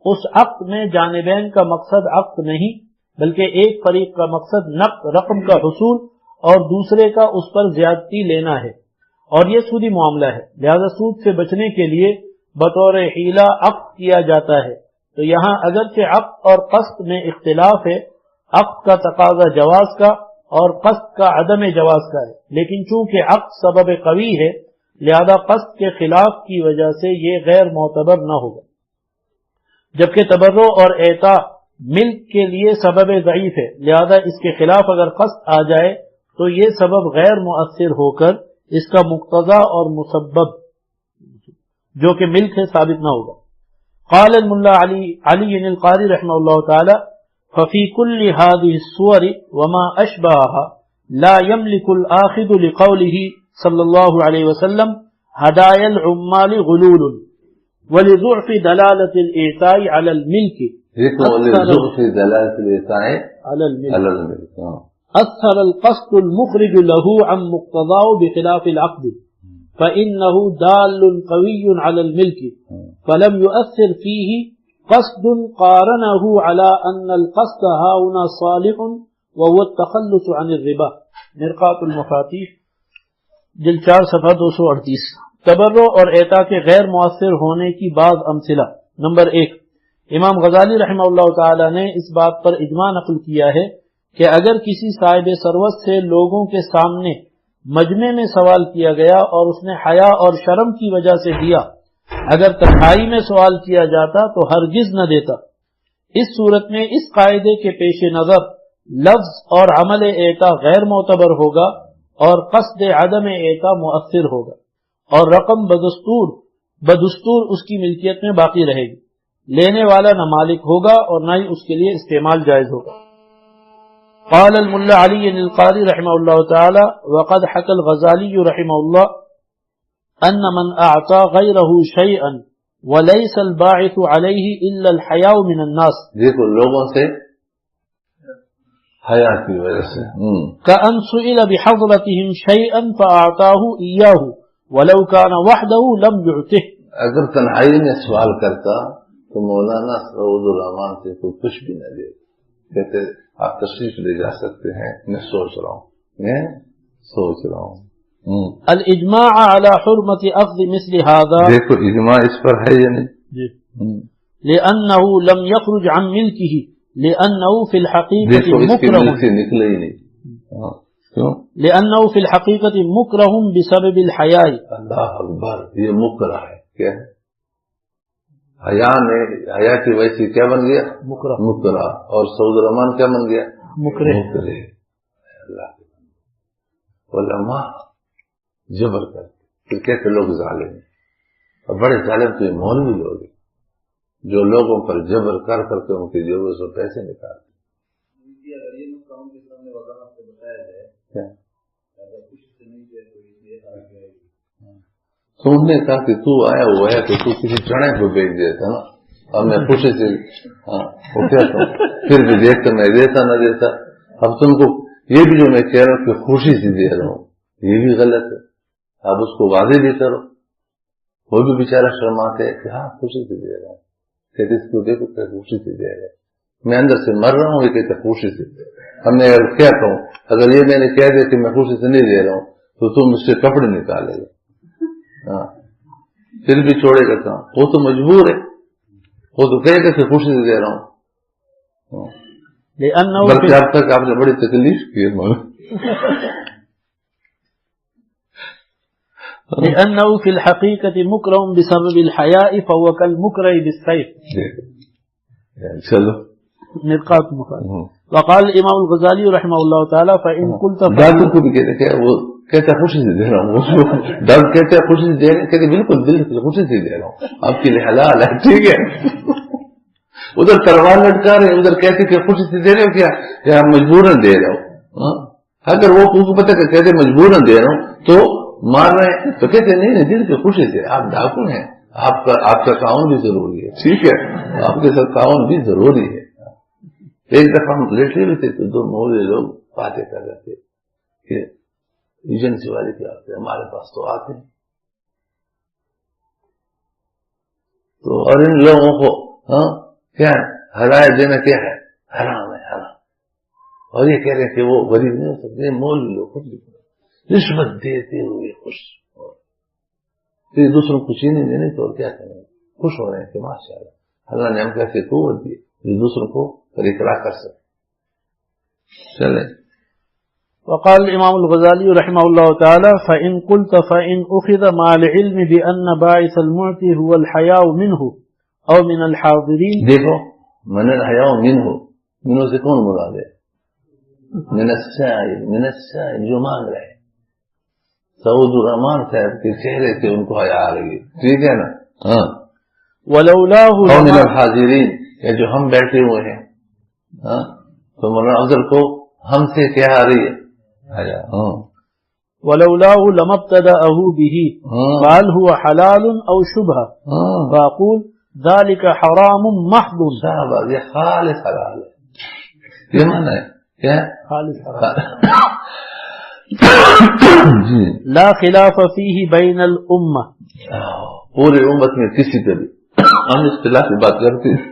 اس عقد میں جانبین کا مقصد عقد نہیں بلکہ ایک فریق کا مقصد نقد رقم کا حصول اور دوسرے کا اس پر زیادتی لینا ہے، اور یہ سودی معاملہ ہے. لہذا سود سے بچنے کے لیے بطور حیلہ عقد کیا جاتا ہے. تو یہاں اگرچہ عقد اور قصد میں اختلاف ہے، عقد کا تقاضا جواز کا اور قصد کا عدم جواز کا ہے، لیکن چونکہ عقد سبب قوی ہے لہذا قصد کے خلاف کی وجہ سے یہ غیر معتبر نہ ہوگا. جبکہ تبرع اور اعطاء ملک کے لیے سبب ضعیف ہے، لہذا اس کے خلاف اگر قصد آ جائے تو یہ سبب غیر مؤثر ہو کر اس کا مقتضا اور مسبب جو کہ ملک ہے ثابت نہ ہوگا. قال الملا علی القاری رحمہ اللہ تعالی ففي كل هذه الصور وما أشبهها لا يملك الآخذ لقوله صلى الله عليه وسلم هدايا العمال غلول ولضعف دلالة الإعطاء على الملك أثر القصد المخرج له عن مقتضاه بخلاف العقد فإنه دال قوي على الملك فلم يؤثر فيه قصد قارنه على أن القصد هاهنا صالح وهو التخلص عن الربا. مرقات المفاتيح جلد 4 صفحہ 238. تبرع اور عطا کے غیر مؤثر ہونے کی بعض امثلہ۔ نمبر 1، امام غزالی رحمہ اللہ تعالی نے اس بات پر اجماع نقل کیا ہے کہ اگر کسی صاحب ثروت سے لوگوں کے سامنے مجمع میں سوال کیا گیا اور اس نے حیا اور شرم کی وجہ سے دیا، اگر تنہائی میں سوال کیا جاتا تو ہرگز نہ دیتا۔ اس صورت میں اس قاعدے کے پیش نظر لفظ اور عمل اعطا غیر معتبر ہوگا اور قصد عدم اعطا مؤثر ہوگا، اور رقم بدستور اس کی ملکیت میں باقی رہے گی، لینے والا نہ مالک ہوگا اور نہ ہی اس کے لیے استعمال جائز ہوگا۔ قال الملا علی القاری رحمہ اللہ تعالی وقد حكى الغزالی رحمہ اللہ ان من اعطى غیرہ شیئا وليس الباعث علیہ الا الحیاء من الناس،
دیکھو لوگوں سے حیا کی وجہ سے،
كأن سئل بحضرتهم شيئا فأعطاه إياه ولو كان وحده لم يعطه،
اگر تنہائی میں سوال کرتا تو مولانا سعود الرحمان سے کوئی کچھ بھی نہ دے، کہتے آپ تشریف لے جا سکتے ہیں، میں سوچ رہا ہوں۔
الاجماع على حرمت اخذ مثل هذا،
دیکھو اجماع اس پر ہے یا نہیں؟
لأنه لم يخرج عن ملكه لأنه في الحقيقة
دیکھو اس کی ملک
مكره،
سے نکلے ہی نہیں، کیوں؟
لأنه في الحقيقة مكره بسبب الحياء۔
اللہ اکبر، یہ مکرہ ہے، کیا ہے؟ حیا کی وجہ سے کیا بن گیا؟ مکرہ۔ اور سعود الرحمان کیا بن گیا؟ مکرہ۔ اللہ علماء جبر کرتے، پھر کہتے لوگ ظالم ہیں، اور بڑے ظالم تو یہ مولوی لوگ ہیں جو لوگوں پر جبر کر کر کے ان کی جیبوں سے پیسے نکالتے۔ تو انہوں نے کہا کہ تو آیا ہوا ہے تو تو کسی چڑھے کو بیچ دیتا نا، اب میں خوشی سے پھر بھی دیکھتا میں دیتا نہ دیتا۔ اب تم کو یہ بھی جو میں کہہ رہا ہوں کہ خوشی سے دے رہا ہوں یہ بھی غلط ہے، اب اس کو واضح بھی کرو۔ وہ بھی بیچارہ شرماتے ہے کہ ہاں خوشی سے دے رہا ہوں، کہتے اس کو دیکھو کہ خوشی سے دے رہے، میں اندر سے مر رہا ہوں، یہ کہتے خوشی سے۔ اب میں اگر کیا کہوں، اگر یہ میں نے کہہ دیا کہ میں خوشی سے نہیں دے رہا ہوں تو تم اس سے کپڑے نکالے گا، ہاں پھر بھی چھوڑے گا کہاں؟ وہ تو مجبور ہے، وہ تو کہے گا کہ خوشی سے دے رہا ہوں، بلکہ اب تک آپ نے بڑی تکلیف کی ہے۔
لأنه في الحقيقة مكره بسبب الحياء فهو كالمكره بالسيف۔
چلو
نقاط مخالف۔ وقال الامام الغزالی رحمہ اللہ تعالی فإن قلت،
ڈاکٹر کو بھی کہتے کہ وہ کہتا خوشی سے دے رہا ہوں، ڈاکٹر کہتے خوشی سے دے رہے ہیں، کہتے بالکل دل سے خوشی سے دے رہا ہوں، آپ کے لیے حلال ہے، ٹھیک ہے۔ ادھر تلوار لٹکا رہے ہیں، ادھر کہتے کہ خوشی سے دے رہے ہو کیا مجبوراً دے رہا ہوں۔ اگر وہ کو پتہ کہ کہتے مجبوراً دے رہا ہوں تو مار رہے ہیں، تو کہتے نہیں دل کی خوشی سے، آپ ڈاکو ہیں، آپ کا تعاون بھی ضروری ہے، ٹھیک ہے، آپ کے ساتھ تعاون بھی ضروری ہے۔ ایک دفعہ ہم لیٹے ہوئے تھے تو دو مولوی لوگ باتیں کر رہے تھے کہ ایجنسی والے کیا ہوتے ہیں، ہمارے پاس تو آتے ہیں تو، اور ان لوگوں کو کیا ہے ہدایت دینا کیا ہے، حرام ہے، حرام، اور یہ کہہ رہے ہیں کہ وہ غریب نہیں ہو سکتے، مولوی لوگ خود رشوت دیتے ہوئے خوش، پھر دوسروں کو چینی دینے تو اور کیا کریں، خوش ہو رہے ہیں کہ ماشاء اللہ نے ہم کیسے قوت دی دوسروں کو اطلاع کر سکتے۔ چلیں۔
وقال الامام الغزالی رحمہ اللہ تعالی فإن قلت فإن أخذ مع العلم بأن باعث المعطي هو الحياء منه او من الحاضرین،
دیکھو من الحیاء منہ سے کون مراد ہے؟ من السائل جو مانگ رہے ہیں، سعود الرحمان صاحب کے چہرے سے ان کو حیا آ رہی ہے، ٹھیک ہے نا، ہاں،
ولولاہ
او من الحاضرین یا جو ہم بیٹھے ہوئے ہیں، ہاں، تو مولانا افضل کو ہم سے کیا آ رہی ہے حیا، ہاں،
ولولاہ لم ابتدأہ به قال هو حلال او شبہ فاقول ذلك حرام محض،
صاحب یہ خالص حلال ہے، یہ معنی ہے کیا
خالص حرام
جی،
لا خلاف فیہ بین الامہ،
پوری امت میں کسی کا بھی ہم اس خلاف کی بات کرتے ہیں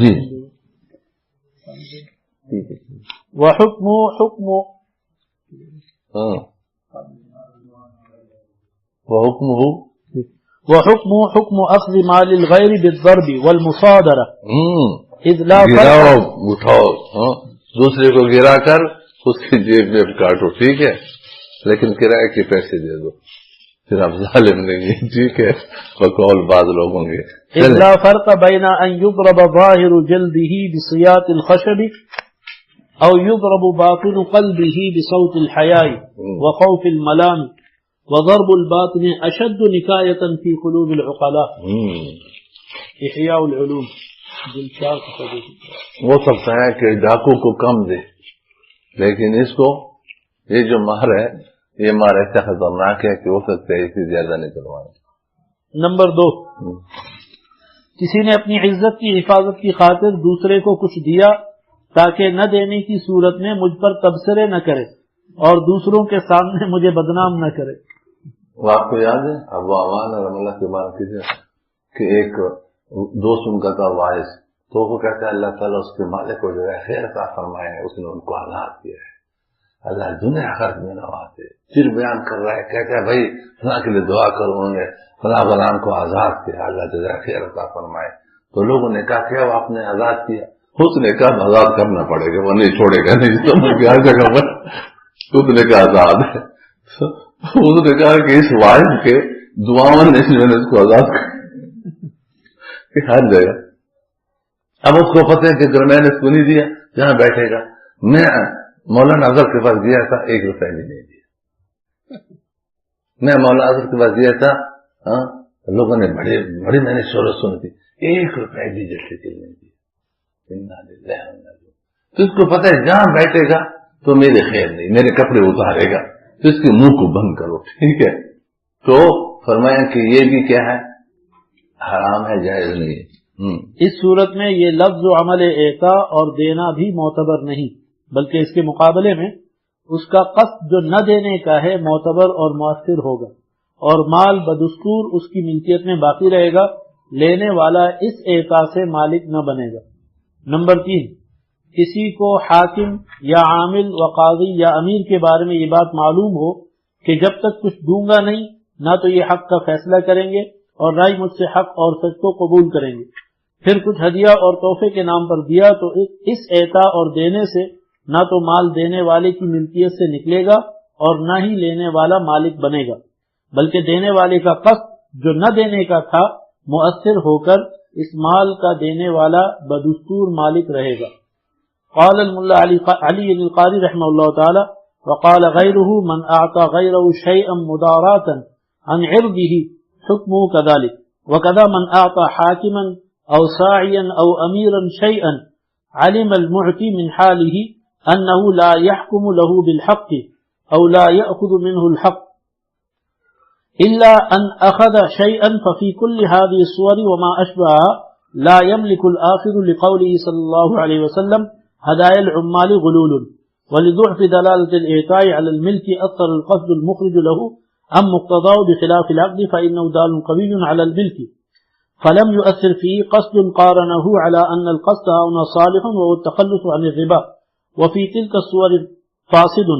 جی،
وحکم حکم
وحکمہ
وحکمہ حکم اخذ مال الغیر بالضرب والمصادرہ اذ لا
گراؤ
فرق
اٹھاؤ، دوسرے کو گرا کر اس کی جیب میں کاٹو، ٹھیک ہے، لیکن کرائے کے پیسے دے دو، پھر آپ ظالم نہیں ہیں، ٹھیک ہے، بقول بعض لوگوں کے
اذ لا فرق بین ان يضرب ظاہر جلده بسیاط الخشب او يضرب باطن قلبه بصوت الحیاء وخوف الملام وضرب الباطن اشد نکایتا فی قلوب العقلاء۔ احیاء العلوم جلد 4 صفحہ 2۔
وہ سب ہے کہ ڈاکو کو کم دے، لیکن اس کو یہ جو مہر ہے یہ مہر ایسا خطرناک ہے کہ ہو سکتا ہے اس سے زیادہ نہیں کروائے۔
نمبر 2، کسی نے اپنی عزت کی حفاظت کی خاطر دوسرے کو کچھ دیا تاکہ نہ دینے کی صورت میں مجھ پر تبصرے نہ کرے اور دوسروں کے سامنے مجھے بدنام نہ کرے۔
وہ آپ کو یاد ہے ابو عوان رحم اللہ کے بارے میں کہ ایک دوست ان کا تھا وائس، تو وہ کہتا ہے اللہ تعالیٰ اس کے مالک کو جو ہے خیر عطا فرمائے، اس نے ان کو آزاد کیا ہے، اللہ دنیا خرچ میں نوازے۔ پھر بیان کر رہا ہے، کہتا ہے بھائی فلاں کے لیے دعا کرو، انہوں نے فلاں غلام کو آزاد کیا، اللہ جزائے خیر عطا فرمائے۔ تو لوگوں نے کہا کیا آپ نے آزاد کیا؟ اس نے کہا آزاد کرنا پڑے گا، وہ نہیں چھوڑے گا، نہیں سمجھ کے ہر جگہ پر اس نے کہا آزاد ہے۔ اس نے کہا کہ اس وائس کے دعاؤں نے اس کو آزاد کر ہر جگہ۔ اب اس کو پتہ ہے کہ اگر میں نے اس کو نہیں دیا جہاں بیٹھے گا، میں مولانا اظہر کے پاس دیا تھا 1 روپے بھی نہیں دیا، میں مولانا اظہر کے پاس دیا تھا، لوگوں نے بڑی میں نے شور سن تھی، 1 روپے بھی جیسے دل نہیں دیا۔ تو اس کو پتہ ہے جہاں بیٹھے گا تو میرے خیر نہیں، میرے کپڑے اتارے گا، تو اس کے منہ کو بند کرو، ٹھیک ہے۔ تو فرمایا کہ یہ بھی کیا ہے، حرام ہے، جائز نہیں ہے۔
اس صورت میں یہ لفظ و عمل اعطاء اور دینا بھی معتبر نہیں، بلکہ اس کے مقابلے میں اس کا قصد جو نہ دینے کا ہے معتبر اور مؤثر ہوگا، اور مال بدستور اس کی ملکیت میں باقی رہے گا، لینے والا اس اعطاء سے مالک نہ بنے گا۔ نمبر 3، کسی کو حاکم یا عامل و قاضی یا امیر کے بارے میں یہ بات معلوم ہو کہ جب تک کچھ دوں گا نہیں نہ تو یہ حق کا فیصلہ کریں گے اور نہ ہی مجھ سے حق اور سچ کو قبول کریں گے، پھر کچھ ہدیہ اور تحفے کے نام پر دیا تو اس اعطاء اور دینے سے نہ تو مال دینے والے کی ملکیت سے نکلے گا اور نہ ہی لینے والا مالک بنے گا، بلکہ دینے والے کا قصد جو نہ دینے کا تھا مؤثر ہو کر اس مال کا دینے والا بدستور مالک رہے گا۔ قال الملا علی القاری رحمہ اللہ تعالی وقال غیرہ من اعطى غیرہ شیئا مداراتا عن عرضه حکمہ كذلك وكذا من اعطى حاکما او ساعیا او اميرا شيئا علم المعطي من حاله انه لا يحكم له بالحق او لا يأخذ منه الحق الا ان اخذ شيئا ففي كل هذه الصور وما اشبهها لا يملك الاخذ لقوله صلى الله عليه وسلم هدايا العمال غلول، ولضعف دلالة الإعطاء على الملك أثر القصد المخرج له أم مقتضاه بخلاف العقد فإنه دال قوي على الملك، فلم يؤثر فيه قصد قارنه على أن القصد هنا صالح وهو التخلص عن الربا، وفي تلك الصور فاسد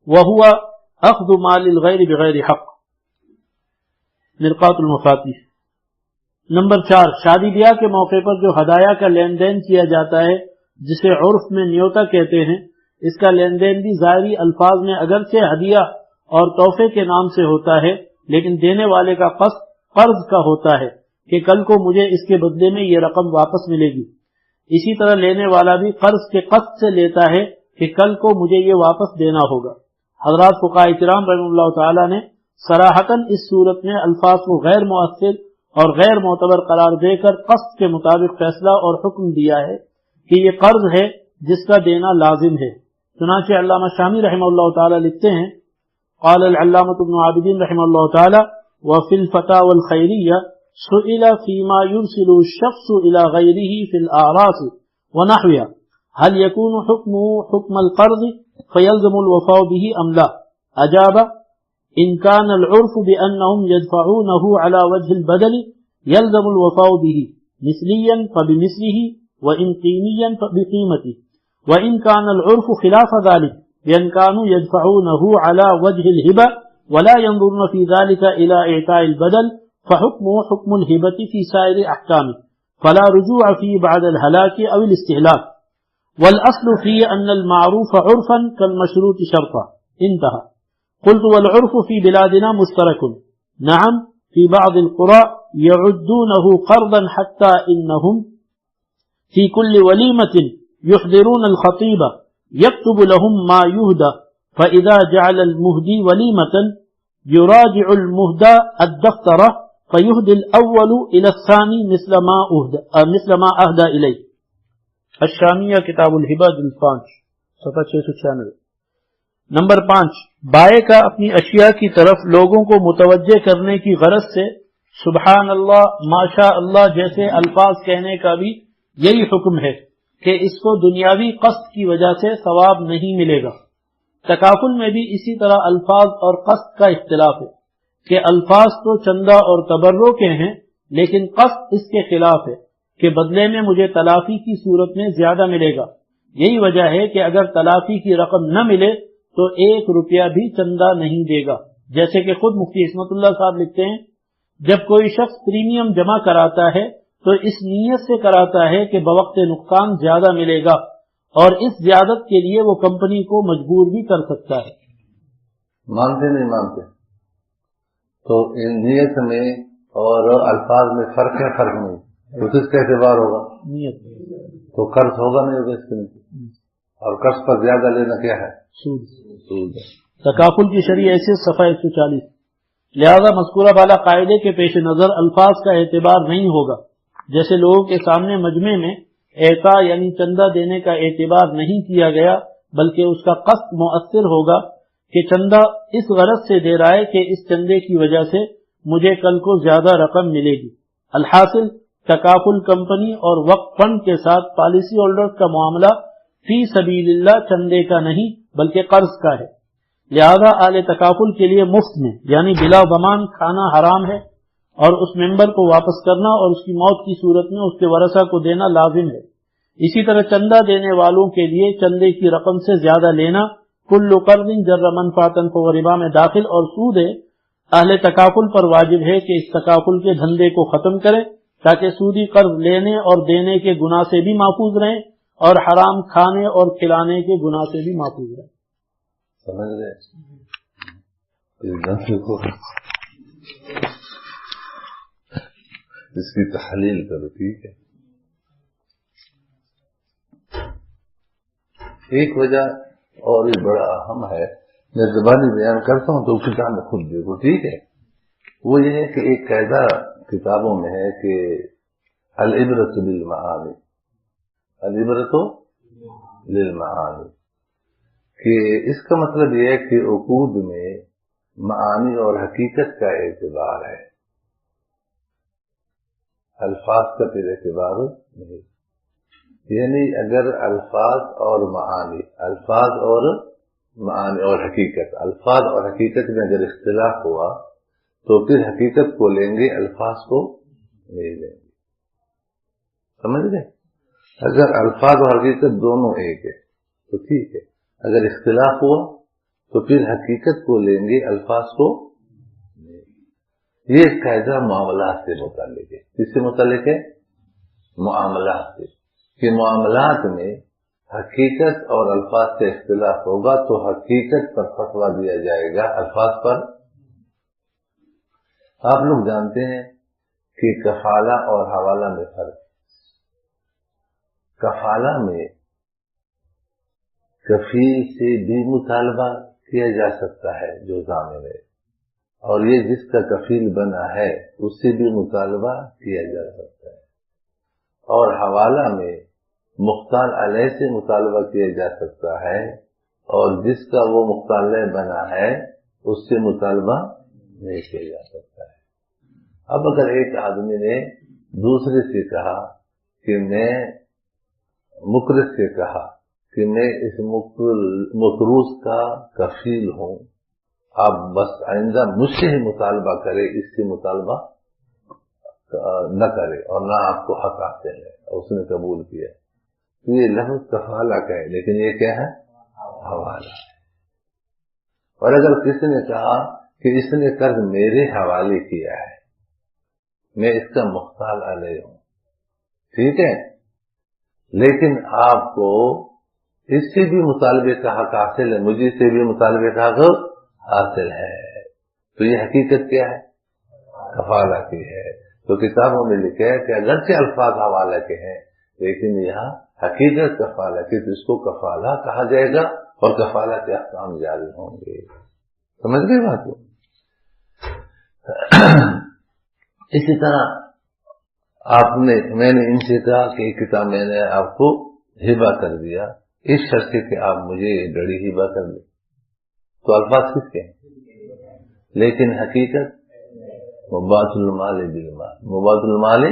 وهو أخذ مال الغير بغير حق۔ مرقات المفاتيح۔ نمبر 4، شادی بیاہ کے موقع پر جو ہدایہ کا لین دین کیا جاتا ہے جسے عرف میں نیوتا کہتے ہیں، اس کا لین دین بھی ظاہری الفاظ میں اگرچہ ہدیہ اور تحفے کے نام سے ہوتا ہے، لیکن دینے والے کا قصد قرض کا ہوتا ہے کہ کل کو مجھے اس کے بدلے میں یہ رقم واپس ملے گی۔ اسی طرح لینے والا بھی قرض کے قصد سے لیتا ہے کہ کل کو مجھے یہ واپس دینا ہوگا۔ حضرات فقہاء کرام رحمہ اللہ تعالی نے صراحتاً اس صورت میں الفاظ کو غیر مؤثر اور غیر معتبر قرار دے کر قصد کے مطابق فیصلہ اور حکم دیا ہے کہ یہ قرض ہے جس کا دینا لازم ہے۔ چنانچہ علامہ شامی رحمہ اللہ تعالی لکھتے ہیں، قال العلامۃ ابن عابدین رحمہ اللہ تعالی وفی الفتاوی الخیریہ سئل فيما يرسل الشخص الى غیره في الاعراس ونحوها هل يكون حكمه حكم القرض فيلزم الوفاء به ام لا؟ اجاب ان كان العرف بانهم يدفعونه على وجه البدل يلزم الوفاء به مثليا فبمثله وإن قيميا بقيمته، وإن كان العرف خلاف ذلك بأن كانوا يدفعونه على وجه الهبة ولا ينظرن في ذلك إلى إعطاء البدل فحكمه حكم الهبة في سائر أحكامه فلا رجوع فيه بعد الهلاك أو الاستهلاك والأصل فيه أن المعروف عرفا كالمشروط شرطا. انتهى. قلت والعرف في بلادنا مشترك. نعم في بعض القرى يعدونه قرضا حتى إنهم في كل وليمة يحضرون الخطيب يكتب لهم ما يهدى فإذا جعل المهدي وليمة يراجع المهدى الدفتر فيهدي الأول إلى الثاني مثل ما أهدى إليه. الشامیہ کتاب الہبہ جلد 5 صفحہ 696. نمبر 5، بائے کا اپنی اشیاء کی طرف لوگوں کو متوجہ کرنے کی غرض سے سبحان اللہ ماشاء اللہ جیسے الفاظ کہنے کا بھی یہی حکم ہے کہ اس کو دنیاوی قصد کی وجہ سے ثواب نہیں ملے گا. تکافل میں بھی اسی طرح الفاظ اور قصد کا اختلاف ہے کہ الفاظ تو چندہ اور تبرع کے ہیں لیکن قصد اس کے خلاف ہے کہ بدلے میں مجھے تلافی کی صورت میں زیادہ ملے گا. یہی وجہ ہے کہ اگر تلافی کی رقم نہ ملے تو 1 روپیہ بھی چندہ نہیں دے گا. جیسے کہ خود مفتی عصمت اللہ صاحب لکھتے ہیں جب کوئی شخص پریمیم جمع کراتا ہے تو اس نیت سے کراتا ہے کہ بوقت نقصان زیادہ ملے گا اور اس زیادت کے لیے وہ کمپنی کو مجبور بھی کر سکتا ہے.
مانتے نہیں مانتے تو ان نیت میں اور الفاظ میں فرق ہے، فرق نہیں تو کس کا اعتبار ہوگا؟
نیت
تو قرض ہوگا نہیں ہوگا اس کے نیچے، اور قرض پر زیادہ لینا کیا ہے؟
سود. تکافل کی شرعی حیثیت صفحہ 140. لہذا مذکورہ بالا قاعدے کے پیش نظر الفاظ کا اعتبار نہیں ہوگا. جیسے لوگوں کے سامنے مجمع میں اعطاء یعنی چندہ دینے کا اعتبار نہیں کیا گیا بلکہ اس کا قصد مؤثر ہوگا کہ چندہ اس غرض سے دے رہا ہے کہ اس چندے کی وجہ سے مجھے کل کو زیادہ رقم ملے گی. الحاصل تکافل کمپنی اور وقف فنڈ کے ساتھ پالیسی ہولڈر کا معاملہ فی سبیل اللہ چندے کا نہیں بلکہ قرض کا ہے. لہذا اہل تکافل کے لیے مفت میں یعنی بلا ضمان کھانا حرام ہے اور اس ممبر کو واپس کرنا اور اس کی موت کی صورت میں اس کے ورثہ کو دینا لازم ہے. اسی طرح چندہ دینے والوں کے لیے چندے کی رقم سے زیادہ لینا کل قرض جر منفعۃ فهو ربا میں داخل اور سود ہے. اہل تکافل پر واجب ہے کہ اس تکافل کے دھندے کو ختم کریں تاکہ سودی قرض لینے اور دینے کے گناہ سے بھی محفوظ رہیں اور حرام کھانے اور کھلانے کے گناہ سے بھی محفوظ رہیں.
سمجھ رہے اس کی تحلیل کرو. ٹھیک ہے. ایک وجہ اور یہ بڑا اہم ہے، میں زبانی بیان کرتا ہوں تو کتاب میں خود دیکھو. ٹھیک ہے. وہ یہ ہے کہ ایک قاعدہ کتابوں میں ہے کہ العبرۃ بالمعانی، العبرۃ للمعانی، کہ اس کا مطلب یہ ہے کہ عقود میں معانی اور حقیقت کا اعتبار ہے، الفاظ کا پھر اعتبار نہیں. یعنی اگر الفاظ اور معانی، الفاظ اور معانی اور حقیقت، الفاظ اور حقیقت میں اگر اختلاف ہوا تو پھر حقیقت کو لیں گے، الفاظ کو نہیں لیں گے. سمجھ گئے؟ اگر الفاظ اور حقیقت دونوں ایک ہے تو ٹھیک ہے، اگر اختلاف ہوا تو پھر حقیقت کو لیں گے، الفاظ کو نہیں. یہ قاعدہ معاملات سے متعلق ہے. کس سے متعلق ہے؟ معاملات سے، کہ معاملات میں حقیقت اور الفاظ سے اختلاف ہوگا تو حقیقت پر فتویٰ دیا جائے گا، الفاظ پر. آپ لوگ جانتے ہیں کہ کفالہ اور حوالہ میں فرق. کفالہ میں کفیل سے بھی مطالبہ کیا جا سکتا ہے جو ضامن ہے، اور یہ جس کا کفیل بنا ہے اس سے بھی مطالبہ کیا جا سکتا ہے. اور حوالہ میں مختار علیہ سے مطالبہ کیا جا سکتا ہے اور جس کا وہ مختار علیہ بنا ہے اس سے مطالبہ نہیں کیا جا سکتا ہے. اب اگر ایک آدمی نے دوسرے سے کہا کہ میں مقرض سے کہا کہ میں اس مقروض کا کفیل ہوں، آپ بس آئندہ مجھ سے ہی مطالبہ کرے، اس سے مطالبہ نہ کرے اور نہ آپ کو حق آتے ہیں، اس نے قبول کیا. تو یہ لفظ کفالہ کا ہے لیکن یہ کیا ہے؟ حوالہ. اور اگر کسی نے کہا کہ اس نے قرض میرے حوالے کیا ہے، میں اس کا محتاج علیہ ہوں، ٹھیک ہے، لیکن آپ کو اس سے بھی مطالبے کا حق حاصل ہے، مجھے سے بھی مطالبے کا حق حاصل ہے، تو یہ حقیقت کیا ہے؟ کفالہ کی ہے۔ تو کتابوں میں لکھا ہے کہ اگرچہ الفاظ حوالہ کے ہیں لیکن یہاں حقیقت کفالہ کی، تو اس کو کفالہ کہا جائے گا اور کفالہ کے احکام جاری ہوں گے۔ سمجھ گئے بات کو؟ اسی طرح میں نے ان سے کہا کہ یہ کتاب میں نے آپ کو ہبہ کر دیا، اس شرط سے کہ آپ مجھے یہ گھڑی ہبہ کر دیں، تو الفاظ کس کے ہیں؟ لیکن حقیقت مبادل المال بالمال، مبادل المال،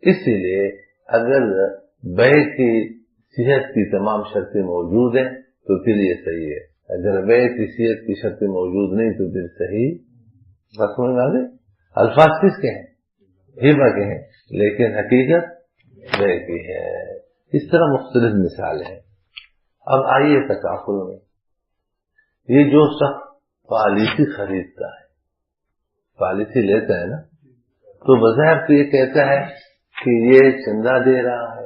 اسی لیے اگر بیع کی صحت کی تمام شرطیں موجود ہیں تو پھر یہ صحیح ہے، اگر بیع کی صحت کی شرطیں موجود نہیں تو پھر صحیح بس سمجھ میں آ گئی؟ الفاظ کس کے ہیں؟ ہبہ کے ہیں، لیکن حقیقت بیع کی ہے۔ اس طرح مختلف مثالیں ہیں۔ اب آئیے تکافل میں، یہ جو شخص پالیسی خریدتا ہے، پالیسی لیتا ہے نا، تو بظاہر تو یہ کہتا ہے کہ یہ چندہ دے رہا ہے،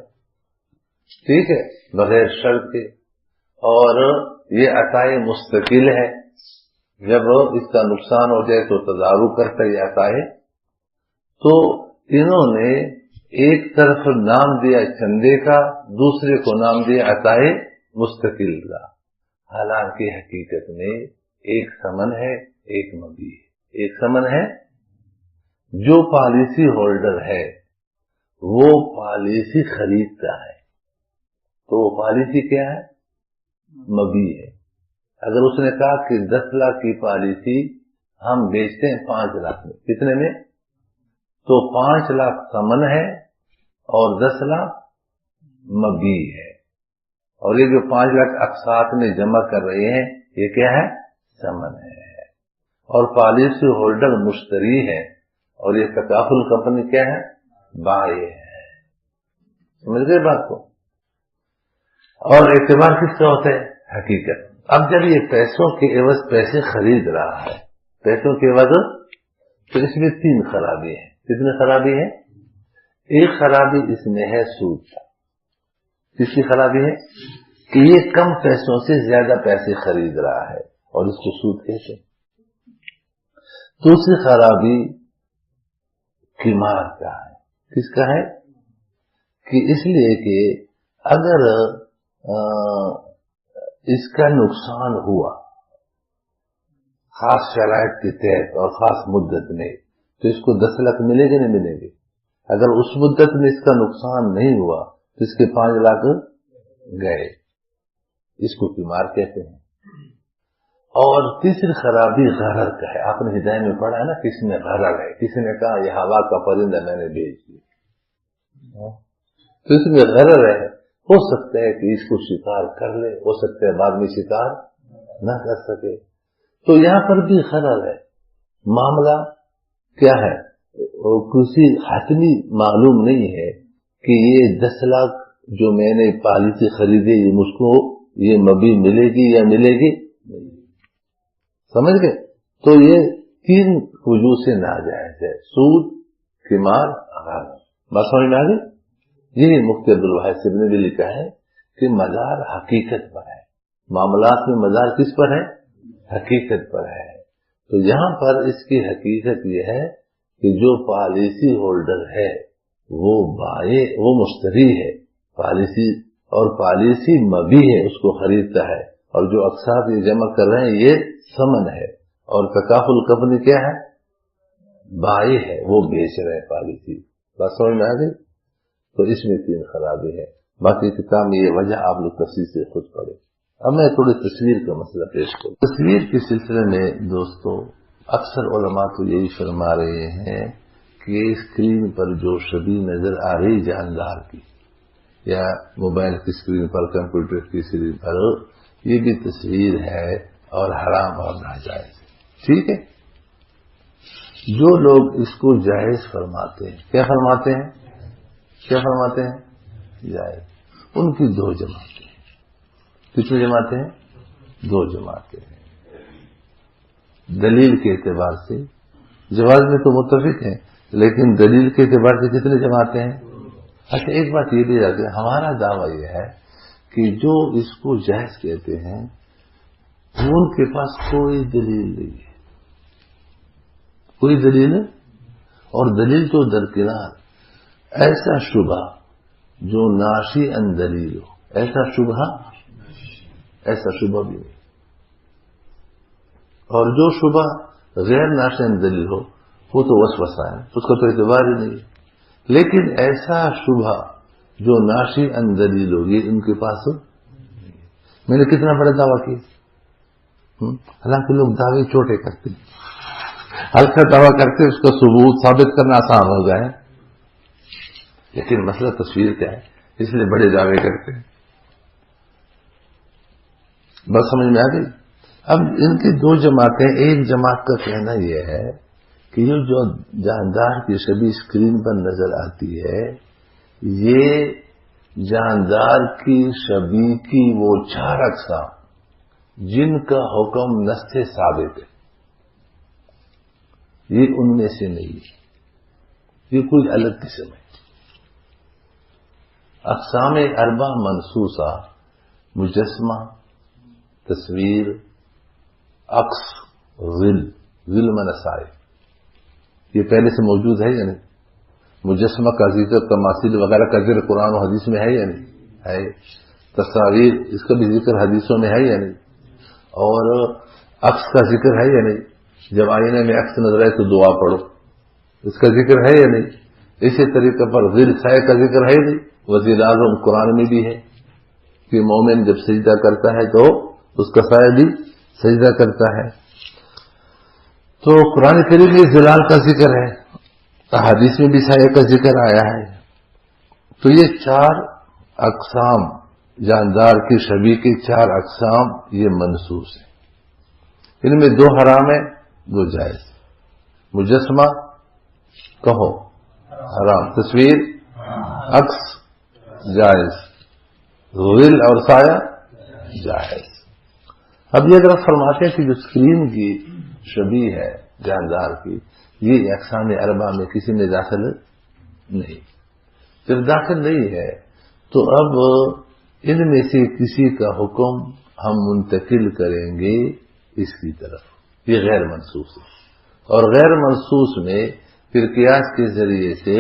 ٹھیک ہے، بغیر شرط کے، اور یہ عطائے مستقل ہے، جب اس کا نقصان ہو جائے تو تدارک کرتا ہے یہ عطائے۔ تو انہوں نے ایک طرف نام دیا چندے کا، دوسرے کو نام دیا عطائے مستقل کا، حالانکہ حقیقت میں ایک ثمن ہے ایک مبیع ہے۔ ایک ثمن ہے، جو پالیسی ہولڈر ہے وہ پالیسی خریدتا ہے تو وہ پالیسی کیا ہے؟ مبیع ہے۔ اگر اس نے کہا کہ 10 لاکھ کی پالیسی ہم بیچتے ہیں 5 لاکھ میں، کتنے میں؟ تو 5 لاکھ ثمن ہے اور 10 لاکھ مبیع ہے، اور یہ جو 5 لاکھ اقساط میں جمع کر رہے ہیں یہ کیا ہے؟ ثمن ہے، اور پالیسی ہولڈر مشتری ہے، اور یہ تکافل کمپنی کیا ہے؟ بائع ہے۔ سمجھ گئے بات کو؟ اور اعتبار کس کا ہوتا ہے؟ حقیقت۔ اب جب یہ پیسوں کے عوض پیسے خرید رہا ہے، پیسوں کے عوض، تو اس میں 3 خرابی ہیں۔ کتنی خرابی ہے؟ ایک خرابی اس میں ہے سود۔ کس کی خرابی ہے؟ کہ یہ کم پیسوں سے زیادہ پیسے خرید رہا ہے اور اس کو سود کہتے ہیں۔ دوسری خرابی قمار کا ہے۔ کس کا ہے؟ کہ اس لیے کہ اگر اس کا نقصان ہوا خاص شرائط کے تحت اور خاص مدت میں، تو اس کو 10 لاکھ ملے گا نہیں ملے گے؟ اگر اس مدت میں اس کا نقصان نہیں ہوا تو اس کے 5 لاکھ گئے، اس کو قمار کہتے ہیں۔ اور تیسری خرابی غرر کا ہے۔ آپ نے ہدایت میں پڑھا ہے نا، کسی میں غرر ہے، کسی نے کہا یہ ہوا کا پرندہ میں نے بیچ دیا، تو اس میں غرر ہے، ہو سکتا ہے کہ اس کو شکار کر لے، ہو سکتا ہے بعد میں شکار نہ کر سکے، تو یہاں پر بھی غرر ہے۔ معاملہ کیا ہے؟ کسی حتمی معلوم نہیں ہے کہ یہ 10 لاکھ جو میں نے پالیسی خریدی یہ مجھ کو یہ مبیع ملے گی یا ملے گی نہیں، سمجھ گئے؟ تو یہ 3 وجوہ سے ناجائز ہے، سود، قمار، غرر۔ بات سمجھ میں آ گئی؟ یہ مفتی عبدالواحد صاحب نے بھی لکھا ہے کہ مدار حقیقت پر ہے، معاملات میں مدار کس پر ہے؟ حقیقت پر ہے۔ تو یہاں پر اس کی حقیقت یہ ہے کہ جو پالیسی ہولڈر ہے وہ بائع، وہ مشتری ہے پالیسی، اور پالیسی مبیع ہے، اس کو خریدتا ہے، اور جو اقساط یہ جمع کر رہے ہیں یہ ثمن ہے، اور تکافل کمپنی کیا ہے؟ بائع ہے، وہ بیچ رہے ہیں پالیسی۔ بات سمجھ میں آ گئی؟ تو اس میں 3 خرابی ہے۔ باقی کتاب میں یہ وجہ آپ لوگ تفصیل سے خود پڑھیں۔ اب میں تھوڑی تصویر کا مسئلہ پیش کروں۔ تصویر کے سلسلے میں دوستو اکثر علماء تو یہی فرما رہے ہیں کہ اسکرین پر جو شبیہ نظر آ رہی جاندار کی، یا موبائل کی اسکرین پر، کمپیوٹر کی اسکرین پر، یہ بھی تصویر ہے اور حرام اور ناجائز ہے، ٹھیک ہے؟ جو لوگ اس کو جائز فرماتے ہیں، کیا فرماتے ہیں؟ کیا فرماتے ہیں؟ جائز۔ ان کی 2 جماعتیں ہیں۔ کتنی جماعتیں ہیں؟ 2 جماعتیں ہیں۔ دلیل کے اعتبار سے جواز میں تو متفق ہیں، لیکن دلیل کے اعتبار سے کتنے جماعتیں ہیں؟ اچھا ایک بات یہ بھی آتی ہے، ہمارا دعویٰ یہ ہے کہ جو اس کو جائز کہتے ہیں وہ ان کے پاس کوئی دلیل نہیں ہے، کوئی دلیل ہے، اور دلیل تو درکنار، ایسا شبہ جو ناشی ان دلیل ہو، ایسا شبہ بھی نہیں، اور جو شبہ غیر ناشی ان دلیل ہو وہ تو وسوسہ ہے، اس کا تو اعتبار ہی نہیں ہے، لیکن ایسا شبہ جو ناشی ان دلیل ہوگی ان کے پاس میں نے کتنا بڑا دعویٰ کیا، حالانکہ لوگ دعوے چھوٹے کرتے ہیں، ہلکا دعویٰ کرتے اس کا ثبوت ثابت کرنا آسان ہو جائے، لیکن مسئلہ تصویر کیا ہے، اس لیے بڑے دعوے کرتے ہیں۔ بس سمجھ میں آ گئی؟ اب ان کی دو جماعتیں، ایک جماعت کا کہنا یہ ہے کہ یہ جو جاندار کی شبیہ اسکرین پر نظر آتی ہے یہ جاندار کی شبیہ کی وہ 4 اقسام جن کا حکم نص سے ثابت ہے، یہ ان میں سے نہیں ہے، یہ کوئی الگ قسم ہے۔ اقسام 4 منصوصہ، مجسمہ، تصویر، عکس، ظل منسائے، یہ پہلے سے موجود ہے یا نہیں؟ مجسمہ کا ذکر، تماثیل وغیرہ کا ذکر قرآن و حدیث میں ہے یا نہیں؟ ہے۔ تصاویر اس کا بھی ذکر حدیثوں میں ہے یا نہیں؟ اور عکس کا ذکر ہے یا نہیں؟ جب آئینے میں عکس نظر آئے تو دعا پڑھو، اس کا ذکر ہے یا نہیں؟ اسی طریقے پر ذل سائے کا ذکر ہے نہیں؟ وزیر اعظم قرآن میں بھی ہے کہ مومن جب سجدہ کرتا ہے تو اس کا سایہ بھی سجدہ کرتا ہے۔ تو قرآن کریم میں ظلال کا ذکر ہے، حدیث میں بھی سایہ کا ذکر آیا ہے۔ تو یہ 4 اقسام، جاندار کی شبیہ کی 4 اقسام یہ منصوص ہیں، ان میں 2 حرام ہیں، 2 جائز۔ مجسمہ کہو حرام، تصویر، عکس جائز، ظل اور سایہ جائز۔ اب یہ اگر فرماتے ہیں کہ جو اسکرین کی شبیہ ہے جاندار کی، یہ اقسام 4 میں کسی میں داخل نہیں، پھر داخل نہیں ہے تو اب ان میں سے کسی کا حکم ہم منتقل کریں گے اس کی طرف، یہ غیر منصوص ہے، اور غیر منصوص میں پھر قیاس کے ذریعے سے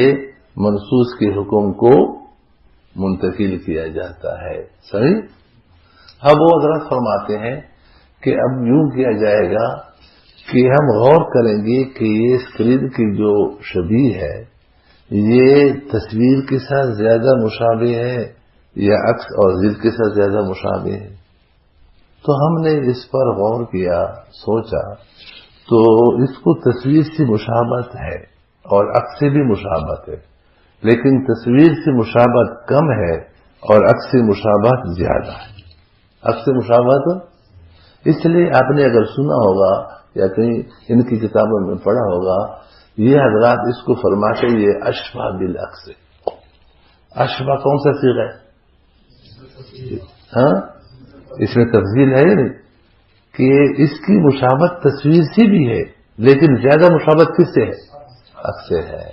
منصوص کے حکم کو منتقل کیا جاتا ہے۔ صحیح؟ اب وہ حضرت فرماتے ہیں کہ اب یوں کیا جائے گا کہ ہم غور کریں گے کہ یہ اسکرین کی جو شبیہ ہے یہ تصویر کے ساتھ زیادہ مشابہ ہے یا عکس اور ذل کے ساتھ زیادہ مشابہ ہے۔ تو ہم نے اس پر غور کیا، سوچا، تو اس کو تصویر سے مشابہت ہے اور عکس سے بھی مشابہت ہے، لیکن تصویر سے مشابہت کم ہے اور عکس سے مشابہت زیادہ ہے۔ عکس سے مشابہت اس لیے آپ نے اگر سنا ہوگا یا کہیں ان کی کتابوں میں پڑھا ہوگا، یہ حضرات اس کو فرماتے یہ اشبہ بالعکس ہے۔ اشبہ کون سا صیغہ ہے؟ ہاں، اس میں تفضیل ہے نہیں کہ اس کی مشابہت تصویر سے بھی ہے، لیکن زیادہ مشابہت کس سے ہے؟ عکس سے ہے،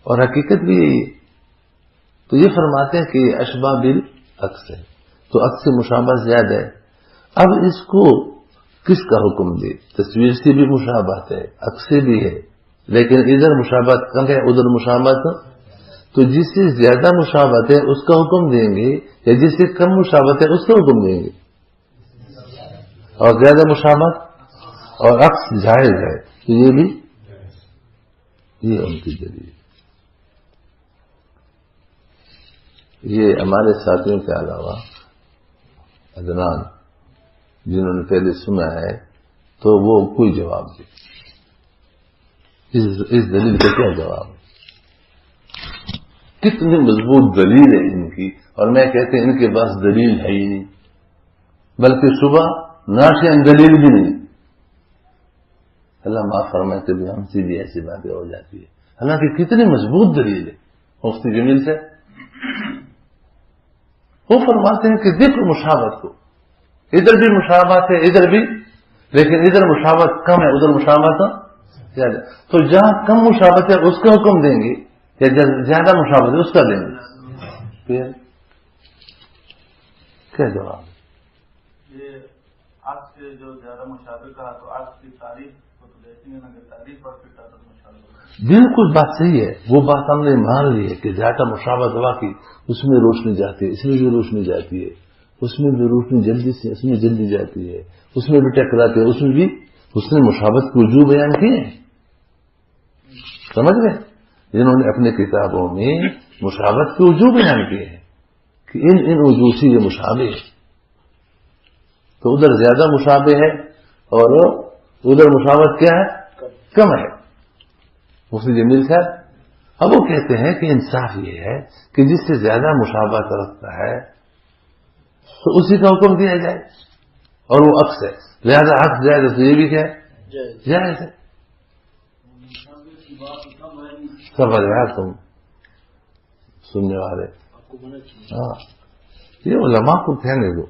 اور حقیقت بھی یہی ہے۔ تو یہ فرماتے ہیں کہ یہ اشبہ بالعکس ہے، تو عکس سے مشابہت زیادہ ہے۔ اب اس کو کس کا حکم دے؟ تصویر سے بھی مشابہت ہے، عکس سے بھی ہے، لیکن ادھر مشابہت کم ہے، ادھر مشابہت، تو جس سے زیادہ مشابہت ہے اس کا حکم دیں گے یا جس سے کم مشابہت ہے اس کا حکم دیں گے؟ اور زیادہ مشابہت اور عکس جائز ہے تو یہ بھی، یہ ان کی دلیل۔ یہ ہمارے ساتھیوں کے علاوہ عدنان جنہوں نے پہلے سنا ہے تو وہ کوئی جواب دے، اس دلیل کا کیا جواب ہے؟ کتنی مضبوط دلیل ہے ان کی، اور میں کہتے ہیں ان کے پاس دلیل ہے ہی نہیں، بلکہ صبح ناشی دلیل بھی نہیں۔ اللہ معاف فرمائے کبھی ہم سے بھی ایسی باتیں ہو جاتی ہے، حالانکہ کتنی مضبوط دلیل ہے۔ مفتی جمیل سے وہ فرماتے ہیں کہ دیکھو مشابہت کو، ادھر بھی مشابہت ہے ادھر بھی، لیکن ادھر مشابہت کم ہے, ادھر مشابہت زیادہ. تو جہاں کم مشابہت ہے اس کا حکم دیں گے یا زیادہ مشابہت ہے اس کا دیں گے؟ پھر کیا جواب ہے؟
یہ عکس سے جو زیادہ مشابہ کہا تو عکس کی تعریف کو تو دیکھیں گے نا کہ تعریف پر پھر مشابہ.
بالکل بات صحیح ہے, وہ بات ہم نے مان لی ہے کہ زیادہ مشابہت ہوا کی اس میں روشنی جاتی ہے, اس میں بھی روشنی جاتی ہے, اس میں بھی روشنی جلدی سے اس میں جلدی جاتی ہے, اس میں بھی ٹکراتی ہے, اس میں بھی اس نے مشابہت کے وجوہ بیان کیے ہیں. سمجھ گئے؟ جنہوں نے اپنے کتابوں میں مشابہت کے وجوہ بیان کیے ہیں کہ ان وجوہ سے یہ مشابہ ہے. تو ادھر زیادہ مشابہ ہے اور ادھر مشابہت کیا ہے؟ کم ہے. مفتی جمیل صاحب اب وہ کہتے ہیں کہ انصاف یہ ہے کہ جس سے زیادہ مشابہت رکھتا ہے تو اسی کا حکم دیا جائے, اور وہ عکس ہے, لہذا عکس جائز تو یہ بھی کیا ہے؟ جائز ہے. سب یار تم سننے والے, ہاں یہ علماء کو کہنے دو,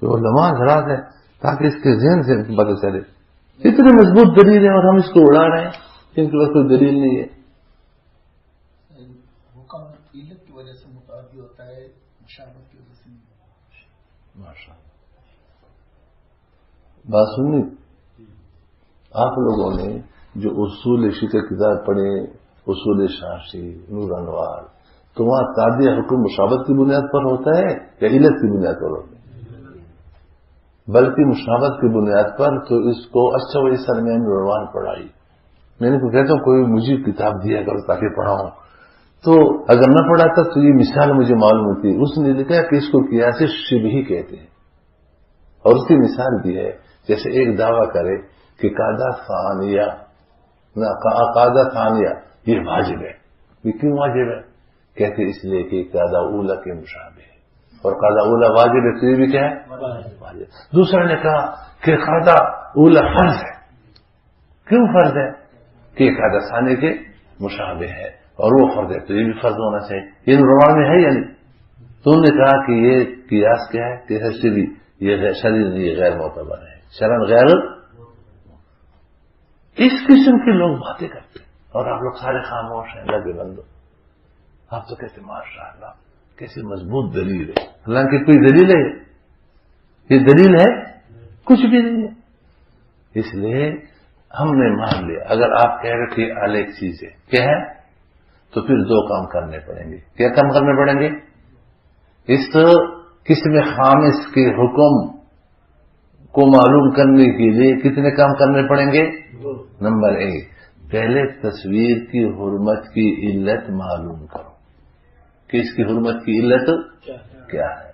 یہ علماء حضرات ہے تاکہ اس کے ذہن سے پتہ چلے. اتنی مضبوط دلیل ہے اور ہم اس کو اڑا رہے ہیں ان کے پاس کوئی دلیل نہیں ہے.
حکم علت کی وجہ سے متعدی ہوتا ہے, مشابہت کی وجہ سے نہیں.
ماشاء اللہ. بات سنی آپ لوگوں نے جو اصول شیخ کتاب پڑھے, اصول شاشی, نور انوار, تو وہاں تعدیہ حکم مشابہت کی بنیاد پر ہوتا ہے یا علت کی بنیاد پر ہوتا ہے؟ بلکہ مشابہت کی بنیاد پر. تو اس کو اچھا وہی سر میں نوروان پڑھائی. میں نے کو کہتا ہوں کوئی مجھے کتاب دیا کرو تاکہ پڑھاؤں. تو اگر نہ پڑھاتا تو یہ مثال مجھے معلوم ہوتی. اس نے لکھا کہ اس کو قیاس شبہی کہتے ہیں, اور اس کی مثال بھی ہے جیسے ایک دعویٰ کرے کہ قاعدہ ثانیہ یہ واجب ہے. یہ کیوں واجب ہے؟ کہتے اس لیے کہ قاعدہ اولیٰ کے مشابہ ہے, اور قاعدہ اولیٰ واجب ہے تو یہ بھی کیا ہے؟ واجب. دوسرا نے کہا کہ قاعدہ اولیٰ فرض ہے. کیوں فرض ہے؟ کہ قاعدہ ثانیہ کے مشابہ ہے اور وہ فرض ہے تو یہ بھی فرض ہونا چاہیے. یہ روان میں ہے یا نہیں؟ تو انہوں نے کہا کہ یہ قیاس کیا ہے کہ شرعی, یہ شرعی یہ غیر معتبر ہے, شرعاً غیر. اس قسم کے لوگ باتیں کرتے ہیں اور آپ لوگ سارے خاموش ہیں. لگے بندو آپ تو کہتے ماشاء اللہ کیسی مضبوط دلیل ہے. حالانکہ کوئی دلیل ہے؟ یہ دلیل ہے؟ کچھ بھی نہیں ہے. اس لیے ہم نے مان لیا اگر آپ کہہ رہے کہ الگ چیز ہے کیا ہے تو پھر دو کام کرنے پڑیں گے. کیا کام کرنے پڑیں گے؟ اس قسم خامس کے حکم کو معلوم کرنے کے لیے کتنے کام کرنے پڑیں گے؟ نمبر 1 پہلے تصویر کی حرمت کی علت معلوم کرو کہ اس کی حرمت کی علت کیا ہے.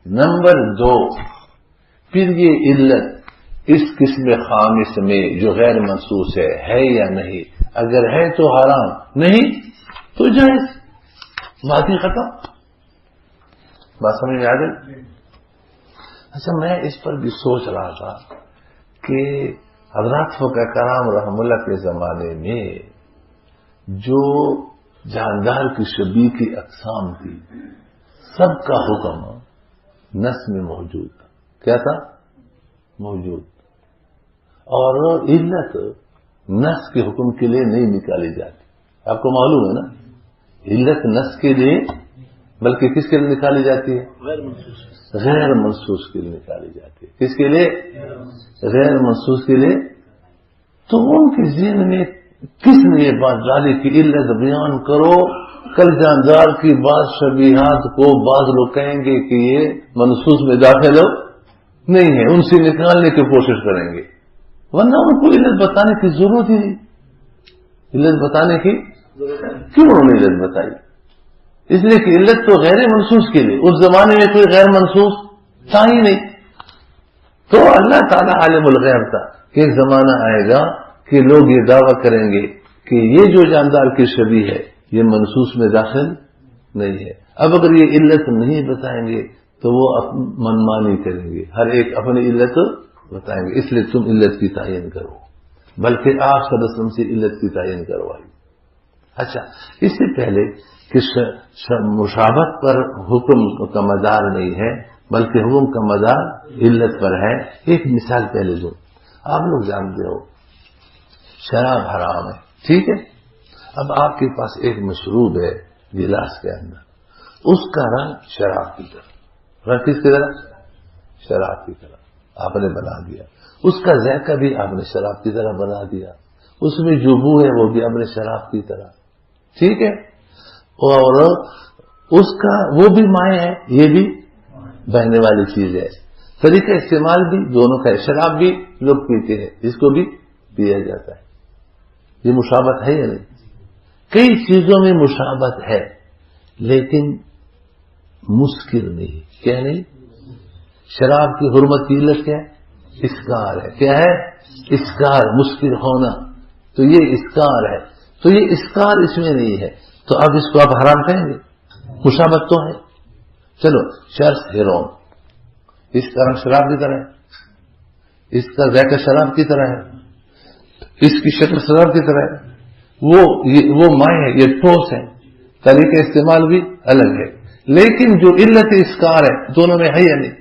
نمبر 2 پھر یہ علت اس قسم خامس میں جو غیر منصوص ہے یا نہیں. اگر ہے تو حرام, نہیں تو جائز. بات ہی ختم. بات سمجھ میں آ گئی؟ اچھا میں اس پر بھی سوچ رہا تھا کہ حضرات فقہ کرام رحم اللہ کے زمانے میں جو جاندار کی شبیہ کی اقسام تھی سب کا حکم نص میں موجود تھا. کیا تھا؟ موجود. اور علت نص کے حکم کے لیے نہیں نکالی جاتی. آپ کو معلوم ہے نا, علت نص کے لیے بلکہ کس کے لیے نکالی جاتی ہے؟ غیر منصوص کے لیے نکالی جاتی ہے. کس کے لیے؟ غیر منصوص کے لیے. تو ان کے ذہن میں کس نے یہ بات ڈالی کہ علت بیان کرو؟ کل جاندار کی بعض شبیہات کو بعض لوگ کہیں گے کہ یہ منصوص میں داخل ہو نہیں ہے, ان سے نکالنے کی کوشش کریں گے, ورنہ ان کو علت بتانے کی ضرورت ہی نہیں. علت بتانے کی کیوں انہوں نے علت بتائی؟ اس لیے کہ علت تو غیر منصوص کے لیے. اس زمانے میں کوئی غیر منصوص تھا ہی نہیں. تو اللہ تعالیٰ عالم الغیب تھا کہ ایک زمانہ آئے گا کہ لوگ یہ دعویٰ کریں گے کہ یہ جو جاندار کی شبیہ ہے یہ منصوص میں داخل نہیں ہے. اب اگر یہ علت نہیں بتائیں گے تو وہ منمانی کریں گے, ہر ایک اپنی علت بتائیں گے. اس لیے تم علت کی تعین کرو, بلکہ آپ صلی اللہ علیہ وسلم سے علت کی تعین کروائی. اچھا اس سے پہلے کہ مشابہت پر حکم کا مدار نہیں ہے بلکہ حکم کا مدار علت پر ہے. ایک مثال پہلے دوں. آپ لوگ جانتے ہو شراب حرام ہے، ٹھیک ہے. اب آپ کے پاس ایک مشروب ہے گلاس کے اندر، اس کا رنگ شراب کی طرح، رنگ کس کی طرح؟ شراب کی طرح آپ نے بنا دیا. اس کا ذائقہ بھی آپ نے شراب کی طرح بنا دیا، اس میں جو بو ہے وہ بھی آپ نے شراب کی طرح، ٹھیک ہے. اور اس کا وہ بھی مائع ہے، یہ بھی بہنے والی چیز ہے. طریقہ استعمال بھی دونوں کا ہے. شراب بھی لوگ پیتے ہیں، اس کو بھی پیا جاتا ہے. یہ مشابہت ہے یا نہیں؟ کئی چیزوں میں مشابہت ہے لیکن مسکر نہیں. کیا نہیں؟ شراب کی حرمت کی علت کیا ہے؟ اسکار ہے. کیا ہے؟ اسکار، مسکر ہونا. تو یہ اسکار ہے، تو یہ اسکار اس میں نہیں ہے، تو اب اس کو آپ حرام کہیں گے؟ مشابہت تو ہے. چلو چرس ہیرون، اس کا رنگ شراب کی طرح ہے، اس کا ذائقہ شراب کی طرح ہے، اس کی شکل شراب کی طرح ہے. وہ مائع ہے، یہ ٹھوس ہے، طریقہ استعمال بھی الگ ہے. لیکن جو علت اسکار ہے دونوں میں ہے یا نہیں؟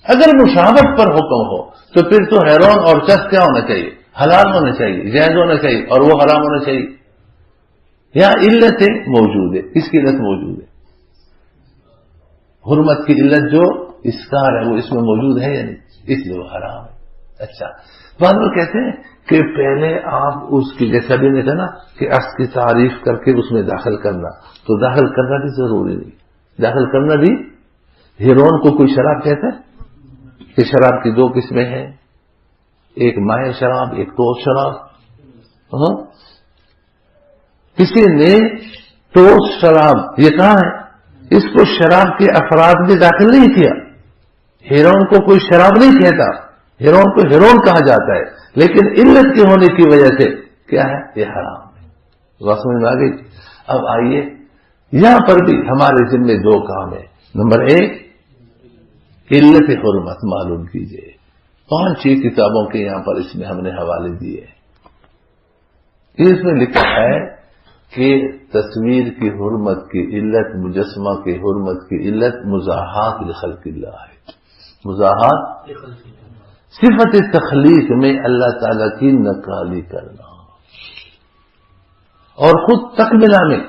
اگر مشابہت پر حکم ہو تو پھر تو ہیرون اور چرس کیا ہونا چاہیے؟ حلال ہونا چاہیے، جائز ہونا چاہیے، اور وہ حرام ہونا چاہیے. یا علت موجود ہے، اس کی علت موجود ہے. حرمت کی علت جو اسکار ہے وہ اس میں موجود ہے یا نہیں؟ اس لیے وہ حرام ہے. اچھا، بعد میں کہتے ہیں کہ پہلے آپ اس کی، جیسا بھی نے کہا نا کہ اصل کی تعریف کر کے اس میں داخل کرنا، تو داخل کرنا بھی ضروری نہیں. داخل کرنا بھی، ہیرون کو کوئی شراب کہتا ہے کہ شراب کی دو قسمیں ہیں، ایک مائع شراب، ایک ٹوس شراب. کسی نے ٹوس شراب یہ کہا ہے، اس کو شراب کے افراد میں داخل نہیں کیا. ہیرون کو کوئی شراب نہیں کہتا، ہیرون کو ہیرون کہا جاتا ہے، لیکن علت کے ہونے کی وجہ سے کیا ہے؟ یہ حرام ہے. بات سمجھ میں آ گئی؟ اب آئیے یہاں پر بھی ہمارے ذمہ دو کام ہے. نمبر ایک، علت حرمت معلوم کیجئے. 5-6 کتابوں کے یہاں پر اس میں ہم نے حوالے دیے. اس میں لکھا ہے کہ تصویر کی حرمت کی علت، مجسمہ کی حرمت کی علت مزاحات لخلق اللہ ہے. مزاحات، صفت تخلیق میں اللہ تعالی کی نقالی کرنا. اور خود تکملہ میں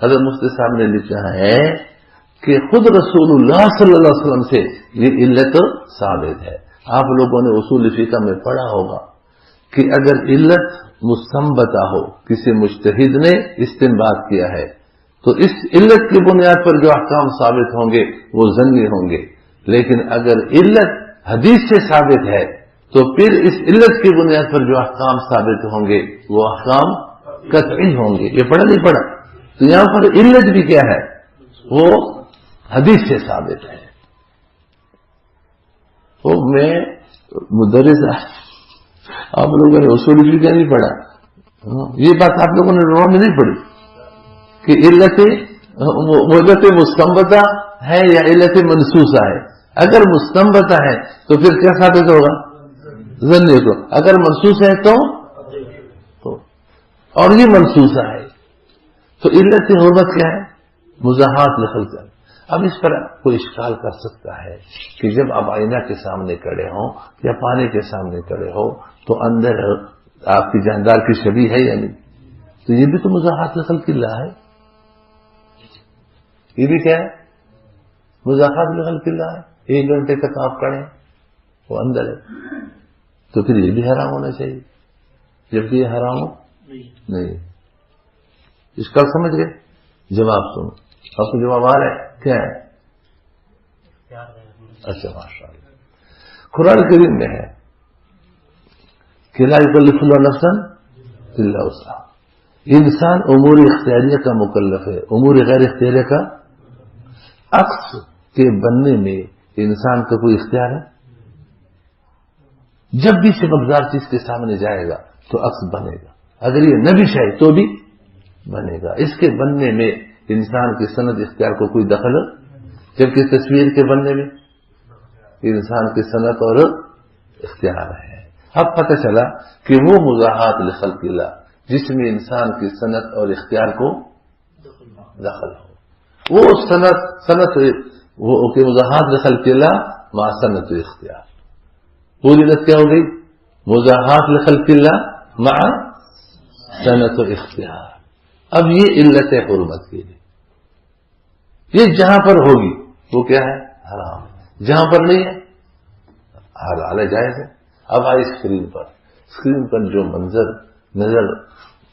حضرت مفتی صاحب نے لکھا ہے کہ خود رسول اللہ صلی اللہ علیہ وسلم سے یہ علت ثابت ہے. آپ لوگوں نے اصول فقہ میں پڑھا ہوگا کہ اگر علت مستنبطہ ہو، کسی مجتہد نے استنباط کیا ہے، تو اس علت کی بنیاد پر جو احکام ثابت ہوں گے وہ ظنی ہوں گے. لیکن اگر علت حدیث سے ثابت ہے تو پھر اس علت کی بنیاد پر جو احکام ثابت ہوں گے وہ احکام قطعی ہوں گے. یہ پڑھا نہیں پڑھا؟ تو یہاں پر علت بھی کیا ہے؟ وہ حدیث سے ثابت ہے. وہ میں مدرس، آپ لوگوں نے اصول فقہ نہیں پڑھا، یہ بات آپ لوگوں نے روح میں نہیں پڑھی کہ علت مستنبطہ ہے یا علت منسوسہ ہے. اگر مستنبطہ ہے تو پھر کیا ثابت ہوگا؟ ظنی کو. اگر منسوس ہے تو اور یہ منسوسہ ہے تو علت حرمت کیا ہے؟ مزاحات لخلق. اب اس پر کوئی اشکال کر سکتا ہے کہ جب آپ آئینہ کے سامنے کھڑے ہوں یا پانی کے سامنے کھڑے ہو تو اندر آپ کی جاندار کی شبیہ ہے یا نہیں؟ تو یہ بھی تو مزاحات لخلق اللہ ہے. یہ بھی کیا ہے؟ مزاحات لخلق اللہ ہے. 1 گھنٹے تک آپ کھڑے ہیں، وہ اندر ہے، تو پھر یہ بھی حرام ہونا چاہیے، جبکہ یہ حرام ہو نہیں. اس کا سمجھ گئے؟ جواب سنو، آپ کو جواب آ رہا ہے کیا ہے؟ اچھا ماشاء اللہ. قرآن کریم میں ہے کہ لا یکلف اللہ نفسا الا وسعها. انسان امور اختیاریہ کا مکلف ہے، امور غیر اختیاریہ کا عکس کے بننے میں انسان کا کوئی اختیار ہے؟ جب بھی چمکدار چیز کے سامنے جائے گا تو عکس بنے گا. اگر یہ نہ بھی چاہے تو بھی بنے گا. اس کے بننے میں انسان کی صنعت اختیار کو کوئی دخل، جبکہ تصویر کے بننے میں انسان کی صنعت اور اختیار ہے. اب پتہ چلا کہ وہ مزاحات لخلق اللہ جس میں انسان کی صنعت اور اختیار کو دخل ہو، وہ صنعت وہ کہ مزاحات لخلق اللہ مع سنت اختیار. پوری علت کیا ہو گئی؟ مزاحات لخلق اللہ مع سنت اختیار. اب یہ علت ہے حرمت کے لیے. یہ جہاں پر ہوگی وہ کیا ہے؟ حرام. جہاں پر نہیں ہے حلال ہے، جائز ہے. اب آئی اسکرین پر جو منظر نظر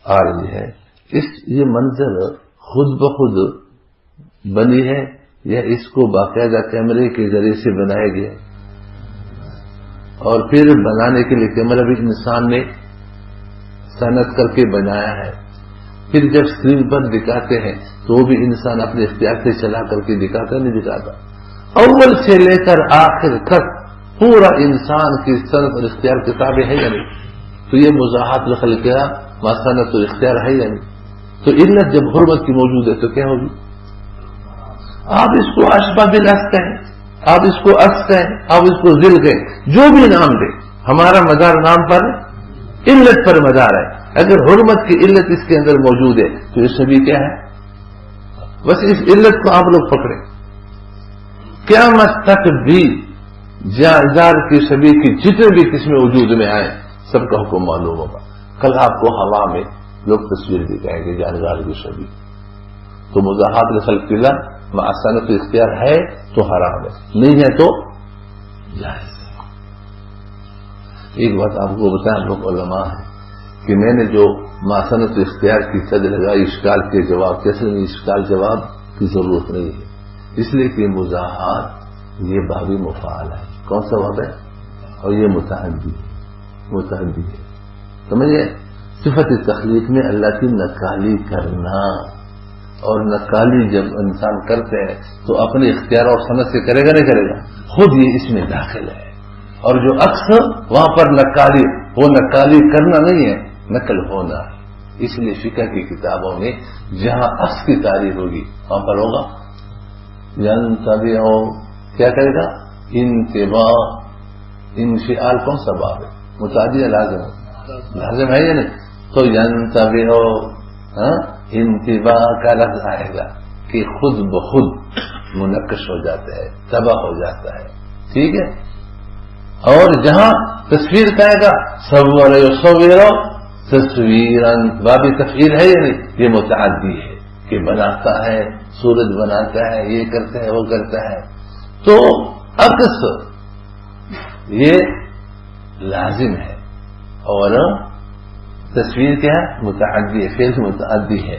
آ رہی ہے، یہ منظر خود بخود بنی ہے یا اس کو باقاعدہ کیمرے کے ذریعے سے بنایا گیا؟ اور پھر بنانے کے لیے کیمرہ بھی انسان نے صنعت کر کے بنایا ہے. پھر جب اسکرین پر دکھاتے ہیں تو وہ بھی انسان اپنے اختیار سے چلا کر کے دکھاتا نہیں دکھاتا. اول سے لے کر آخر تک پورا انسان کی صنعت اور اختیار کے تابع ہے یا نہیں؟ تو یہ مزاحات لخلق مع صنعت اور اختیار ہے یا نہیں؟ تو علت جب حرمت کی موجود ہے تو کیا ہوگی؟ آپ اس کو اشبہ بالعص کہیں، آپ اس کو عص کہیں، آپ اس کو ذل کہیں، جو بھی نام دیں، ہمارا مدار نام پر علت پر مدار ہے. اگر حرمت کی علت اس کے اندر موجود ہے تو یہ سبھی کیا ہے؟ بس اس علت کو آپ لوگ پکڑیں. قیامت تک بھی جانزار کی شبیہ کی جتنے بھی قسمیں وجود میں آئیں سب کا حکم معلوم ہوگا. کل آپ کو ہوا میں لوگ تصویر دکھائیں گے جانزار کی شبیہ. تو مزاحات لخلق اللہ مع سنت اختیار ہے تو حرام ہے، نہیں ہے تو جائز ہے. ایک بات آپ کو بتائیں، ہم لوگ علماء ہیں کہ میں نے جو مع سنت اختیار کی صد لگائی اشکال کے جواب، کیسے نہیں اشکال جواب کی ضرورت نہیں ہے، اس لیے کہ مزاحات یہ بابی مفعال ہے. کون سا باب ہے؟ اور یہ متعدی ہے. سمجھے؟ صفت تخلیق میں اللہ کی نقالی کرنا، اور نقالی جب انسان کرتے ہیں تو اپنے اختیار اور سند سے کرے گا نہیں کرے گا؟ خود یہ اس میں داخل ہے. اور جو عکس وہاں پر نقالی، وہ نقالی کرنا نہیں ہے، نقل ہونا ہے. اس لیے فقہ کی کتابوں میں جہاں عکس کی تعریف ہوگی وہاں پر ہوگا ینتبع، کیا کرے گا؟ انتباع. انفعال کون سا باب ہے؟ متعدی لازم ہے یا نہیں؟ تو ینتبع انتباع کا لفظ آئے گا کہ خود بخود منقش ہو جاتا ہے، تباہ ہو جاتا ہے. ٹھیک ہے. اور جہاں تصویر کہے گا صور یصور تصویراً، باب تفعیل ہے یا نہیں؟ یہ متعدی ہے کہ بناتا ہے، سورج بناتا ہے، یہ کرتا ہے، وہ کرتا ہے. تو عکس یہ لازم ہے اور تصویر کیا ہے؟ متعدی ہے، فعل متعدی ہے.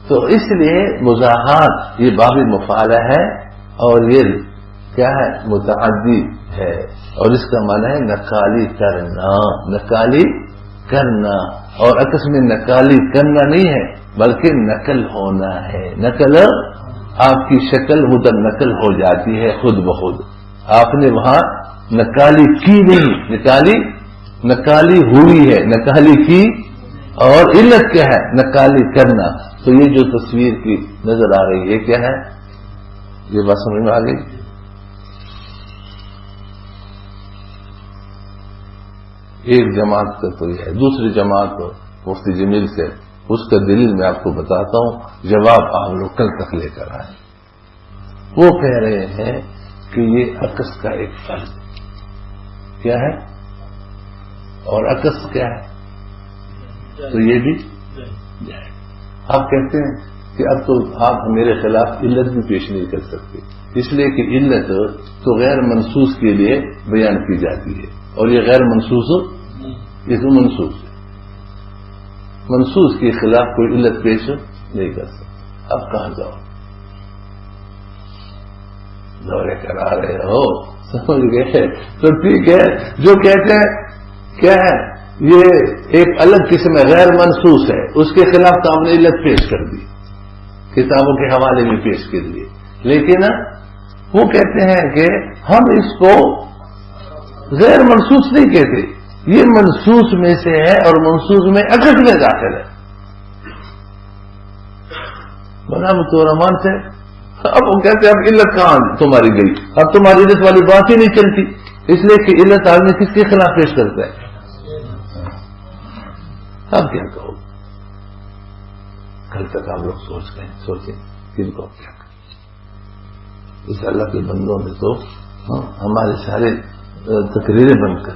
تو اس لیے مزاحات یہ باب مفعلہ ہے اور یہ کیا ہے؟ متعدی ہے. اور اس کا معنی ہے نقالی کرنا. نقالی کرنا، اور عکس میں نقالی کرنا نہیں ہے بلکہ نقل ہونا ہے. نقل، آپ کی شکل ادھر نقل ہو جاتی ہے خود بخود. آپ نے وہاں نقالی کی نہیں، نقالی ہوئی ہے، نقالی کی. اور علت کیا ہے؟ نقالی کرنا. تو یہ جو تصویر کی نظر آ رہی ہے کیا ہے؟ یہ بات سمجھ میں آ گئی؟ ایک جماعت کا تو یہ ہے. دوسری جماعت مفتی جمیل سے اس کا دلیل میں آپ کو بتاتا ہوں، جواب آپ لوگ کل تک لے کر آئے. وہ کہہ رہے ہیں کہ یہ عکس کا ایک فرض کیا ہے اور عکس کیا ہے، تو یہ بھی آپ کہتے ہیں کہ اب تو آپ میرے خلاف علت بھی پیش نہیں کر سکتے، اس لیے کہ علت تو غیر منصوص کے لیے بیان کی جاتی ہے اور یہ غیر منصوص، یہ تو منصوص ہے. منصوص کے خلاف کوئی علت پیش نہیں کر سکتا. اب کہاں جاؤ؟ دورے کرا رہے ہو، سمجھ گئے تو ٹھیک ہے. جو کہتے ہیں کیا ہے، یہ ایک الگ قسم غیر منصوص ہے، اس کے خلاف تو ہم نے علت پیش کر دی، کتابوں کے حوالے میں پیش کر دیے. لیکن وہ کہتے ہیں کہ ہم اس کو غیر منصوص نہیں کہتے، یہ منصوص میں سے ہے اور منصوص میں عکس میں داخل ہے. بنا متورمان سے اب وہ کہتے ہیں اب علت کہاں تمہاری گئی؟ اب تمہاری علت والی بات ہی نہیں چلتی، اس لیے کہ علت آدمی کس کے خلاف پیش کرتا ہے. اب کیا کہو؟ کل تک آپ لوگ سوچیں کن کو کیا کریں. اس اللہ کے بندوں نے تو ہمارے سارے تقریریں بن کر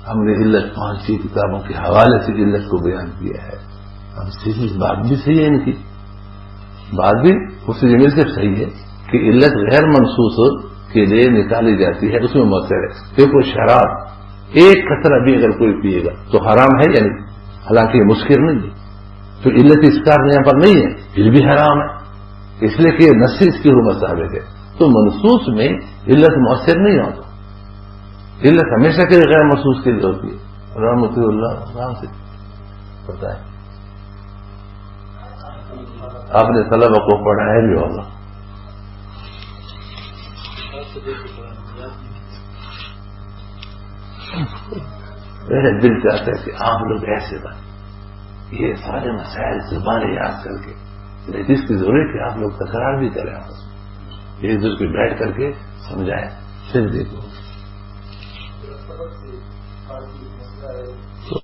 ہم نے علت 5 کتابوں کے حوالے سے علت کو بیان کیا ہے. اب صحیح بات بھی صحیح ہے ان کی، بات بھی اس جگہ سے صحیح ہے کہ علت غیر منصوص کے لیے نکالی جاتی ہے، اس میں مؤثر ہے. دیکھو شراب ایک قطرہ بھی اگر کوئی پیے گا تو حرام ہے یا نہیں؟ حالانکہ یہ مسکر نہیں ہے، تو علت اسکار یہاں پر نہیں ہے، پھر بھی حرام ہے، اس لیے کہ نص اس کی حرمت ثابت ہے. تو منصوص میں علت مؤثر نہیں ہوتا، علت ہمیشہ کے لیے غیر محسوس کے لیے ہوتی ہے. رحمت اللہ رام سے پتا ہے، آپ نے طلبہ کو پڑھایا بھی ہوگا. میرا دل چاہتا ہے کہ آپ لوگ ایسے بات یہ سارے مسائل زبانیں یاد کر کے، لیکن اس کی ضرورت ہے آپ لوگ تکرار بھی کریں، آپس میں ایک دوسرے پہ بیٹھ کر کے سمجھائیں. پھر دیکھو